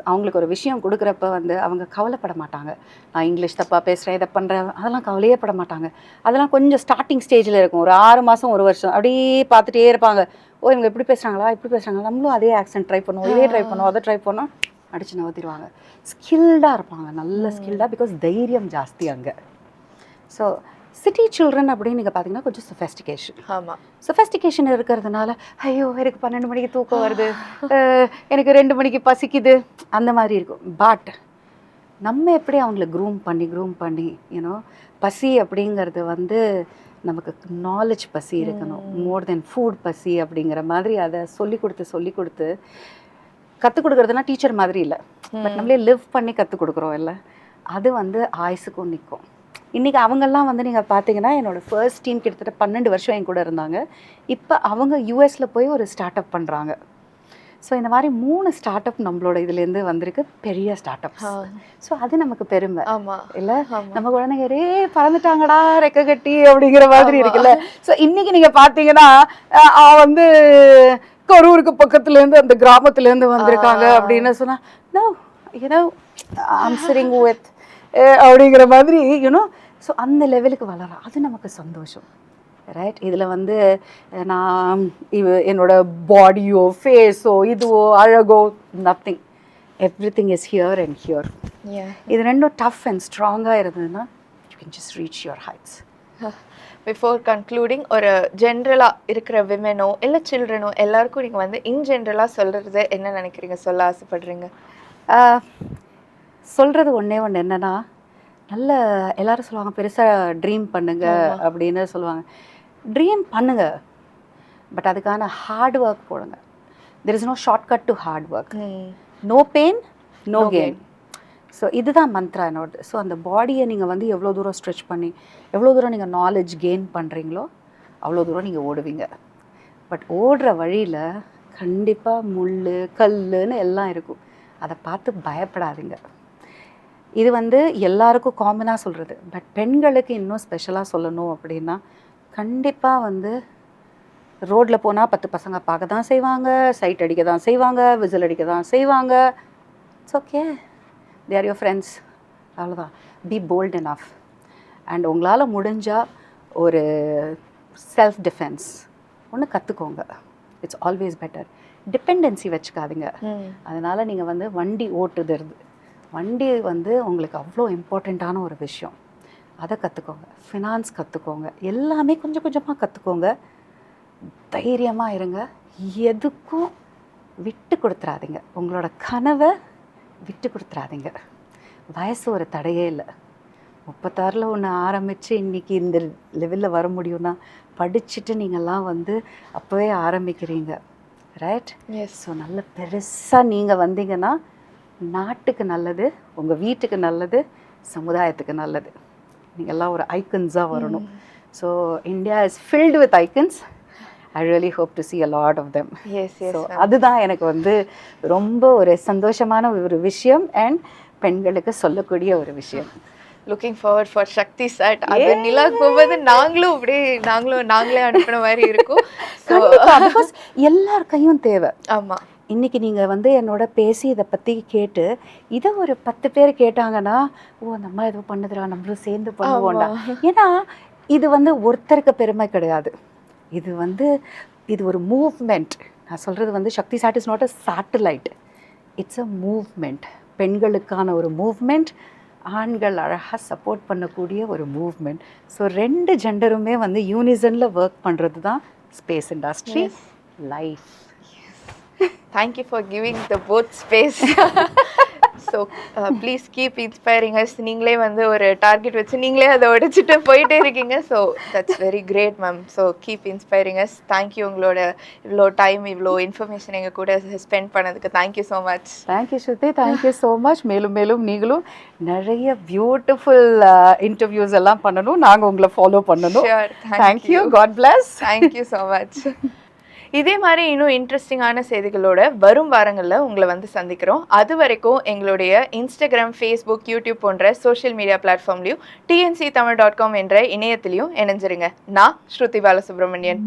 அவங்களுக்கு ஒரு விஷயம் கொடுக்குறப்ப வந்து அவங்க கவலைப்பட மாட்டாங்க. நான் இங்கிலீஷ் தப்பாக பேசுகிறேன், இதை பண்ணுறேன், அதெல்லாம் கவலையே பட மாட்டாங்க. அதெல்லாம் கொஞ்சம் ஸ்டார்டிங் ஸ்டேஜில் இருக்கும், ஒரு 6 மாதம் 1 வருஷம் அப்படியே பார்த்துட்டே இருப்பாங்க. இவங்க இப்படி பேசுகிறாங்களா, நம்மளும் அதே ஆக்சென்ட் ட்ரை பண்ணுவோம், இதே ட்ரை பண்ணுவோம், அதை ட்ரை பண்ணோம், அடிச்சு நவத்திடுவாங்க. ஸ்கில்டாக இருப்பாங்க, நல்ல ஸ்கில்டாக, பிகாஸ் தைரியம் ஜாஸ்தி அங்கே. ஸோ சிட்டி சில்ட்ரன் அப்படின்னு நீங்கள் பார்த்தீங்கன்னா கொஞ்சம் சொஃபெஸ்டிகேஷன் இருக்கிறதுனால, ஐயோ எனக்கு 12 மணிக்கு தூக்கம் வருது, எனக்கு 2 மணிக்கு பசிக்குது, அந்த மாதிரி இருக்கும். பட் நம்ம எப்படி அவங்கள க்ரூம் பண்ணி யூனோ, பசி அப்படிங்கிறது வந்து நமக்கு நாலேஜ் பசி இருக்கணும், மோர் தென் ஃபுட் பசி அப்படிங்கிற மாதிரி அதை சொல்லி கொடுத்து கற்றுக் கொடுக்குறதுனா டீச்சர் மாதிரி இல்லை, பட் நம்மளே லிவ் பண்ணி கற்றுக் கொடுக்குறோம் இல்லை, அது வந்து ஆயுசுக்கும் நிற்கும். இன்றைக்கி அவங்கெல்லாம் வந்து நீங்கள் பார்த்தீங்கன்னா என்னோடய ஃபர்ஸ்ட் டீம் கிட்டத்தட்ட 12 வருஷம் என் கூட இருந்தாங்க. இப்போ அவங்க யூஎஸில் போய் ஒரு ஸ்டார்ட் அப் பண்ணுறாங்க. ஸோ இந்த மாதிரி 3 ஸ்டார்ட் அப் நம்மளோட இதுலேருந்து வந்திருக்கு, பெரிய ஸ்டார்ட் அப்ஸ். ஸோ அது நமக்கு பெருமை இல்லை, நம்ம குழந்தைங்க பறந்துட்டாங்கடா ரெக்க கட்டி அப்படிங்கிற மாதிரி இருக்குல்ல. ஸோ இன்றைக்கி நீங்கள் பார்த்தீங்கன்னா வந்து கரூருக்கு பக்கத்துலேருந்து அந்த கிராமத்துலேருந்து வந்திருக்காங்க அப்படின்னு சொன்னால், no you know I'm sitting with அப்படிங்கிற மாதிரி யூனோ. ஸோ அந்த லெவலுக்கு வளரும், அது நமக்கு சந்தோஷம், ரைட்? இதில் வந்து நான் என்னோட பாடியோ ஃபேஸோ இதுவோ அழகோ nothing, everything is here and here. இது ரெண்டும் டஃப் அண்ட் ஸ்ட்ராங்காக இருந்ததுன்னா you can just reach your heights. Before concluding, ஒரு ஜென்ரலாக இருக்கிற விமெனோ இல்லை சில்ட்ரனோ எல்லாருக்கும் நீங்கள் வந்து இன் ஜென்ரலாக சொல்கிறது என்ன நினைக்கிறீங்க, சொல்ல ஆசைப்படுறீங்க? சொல்கிறது ஒன்றே ஒன்று என்னென்னா, நல்ல எல்லோரும் சொல்லுவாங்க பெருசாக ட்ரீம் பண்ணுங்க அப்படின்னு சொல்லுவாங்க. ட்ரீம் பண்ணுங்க, பட் அதுக்கான ஹார்ட் ஒர்க் போடுங்க. There is no shortcut to hard work, no pain no gain. So இதுதான் மந்த்ரா என்னோட. ஸோ அந்த பாடியை நீங்கள் வந்து எவ்வளோ தூரம் ஸ்ட்ரெச் பண்ணி எவ்வளோ தூரம் நீங்கள் நாலேஜ் கெயின் பண்ணுறீங்களோ அவ்வளோ தூரம் நீங்கள் ஓடுவீங்க. பட் ஓடுற வழியில் கண்டிப்பாக முள் கல்லுன்னு எல்லாம் இருக்கும், அதை பார்த்து பயப்படாதீங்க. இது வந்து எல்லாருக்கும் காமனாக சொல்கிறது, பட் பெண்களுக்கு இன்னும் ஸ்பெஷலாக சொல்லணும் அப்படின்னா, கண்டிப்பாக வந்து ரோட்டில் போனால் 10 பசங்க பார்க்க தான் செய்வாங்க, சைட் அடிக்க தான் செய்வாங்க, விசில் அடிக்க தான் செய்வாங்க. It's okay, they are your friends, அவ்வளோதான். Be bold enough. அண்ட் உங்களால் முடிஞ்சால் ஒரு செல்ஃப் டிஃபென்ஸ் ஒன்று கற்றுக்கோங்க. It's always better. டிபெண்டன்சி வச்சுக்காதீங்க. அதனால் நீங்கள் வந்து வண்டி ஓட்டுறது வண்டி வந்து உங்களுக்கு அவ்வளோ இம்பார்ட்டண்ட்டான ஒரு விஷயம். அதை கற்றுக்கோங்க. ஃபினான்ஸ் கற்றுக்கோங்க. எல்லாமே கொஞ்சம் கொஞ்சமாக கற்றுக்கோங்க. தைரியமாக இருங்க. எதுக்கும் விட்டு கொடுத்துறாதீங்க. உங்களோட கனவை விட்டு கொடுத்துறாதீங்க. வயசு ஒரு தடையே இல்லை. 36 ஒன்று ஆரம்பித்து இன்றைக்கி இந்த லெவலில் வர முடியும்னா படிச்சுட்டு நீங்கள்லாம் வந்து அப்போவே ஆரம்பிக்கிறீங்க. ரைட்? எஸ். ஸோ நல்ல பெருசாக நீங்கள் வந்தீங்கன்னா நாட்டுக்கு நல்லது, உங்கள் வீட்டுக்கு நல்லது, சமுதாயத்துக்கு நல்லது. நீங்கள்லாம் ஒரு ஐக்கன்ஸாக வரணும். So India is filled with icons. I really hope to see a lot of them. Yes, yes. So அதுதான் எனக்கு வந்து ரொம்ப ஒரு சந்தோஷமான ஒரு விஷயம் அண்ட் பெண்களுக்கு சொல்லக்கூடிய ஒரு விஷயம். Looking forward for Shakti Sat. அது நிலாக்கு போகும்போது நாங்களும் அப்படியே நாங்களே அனுப்பின மாதிரி இருக்கும். பிகாஸ் எல்லார் கையும் தேவை. ஆமாம். இன்றைக்கி நீங்கள் வந்து என்னோட பேசி இதை பற்றி கேட்டு இதை ஒரு 10 பேர் கேட்டாங்கன்னா, ஓ அந்த அம்மா ஏதோ பண்ணுதுடா, நம்மளும் சேர்ந்து பண்ணுவோம்டா. ஏன்னா இது வந்து ஒருத்தருக்கு பெருமை கிடையாது. இது ஒரு மூவ்மெண்ட். நான் சொல்கிறது வந்து Shakti sat is not a satellite, it's a movement. பெண்களுக்கான ஒரு மூவ்மெண்ட், ஆண்கள் அழகாக சப்போர்ட் பண்ணக்கூடிய ஒரு மூவ்மெண்ட். ஸோ 2 ஜெண்டருமே வந்து யூனிசனில் ஒர்க் பண்ணுறது தான் space industry life. Thank you for giving the both space. So please keep inspiring us. நீங்களே வந்து ஒரு டார்கெட் வச்சு நீங்களே அதை உடைச்சிட்டு போயிட்டே இருக்கீங்க. So that's very great ma'am. So keep inspiring us. Thank you. உங்களோட இவ்வளோ டைம் இவ்வளோ இன்ஃபர்மேஷன் எங்கள் கூட ஸ்பெண்ட் பண்ணதுக்கு thank you so much. Thank you Shruti, thank you so much. மேலும் மேலும் நீங்களும் நிறைய பியூட்டிஃபுல் இன்டர்வியூஸ் எல்லாம் பண்ணணும். நாங்கள் உங்களை ஃபாலோ பண்ணணும். Thank you. God bless. Thank you so much. இதே மாதிரி இன்னும் இன்ட்ரெஸ்டிங்கான செய்திகளோட வரும் வாரங்களில் உங்களை வந்து சந்திக்கிறோம். அது வரைக்கும் எங்களுடைய இன்ஸ்டாகிராம், ஃபேஸ்புக், யூடியூப் போன்ற சோஷியல் மீடியா பிளாட்ஃபார்ம்லையும் tnctamil.com என்ற இணையத்திலையும் இணைஞ்சிருங்க. நான் ஸ்ருதி பாலசுப்ரமணியன்.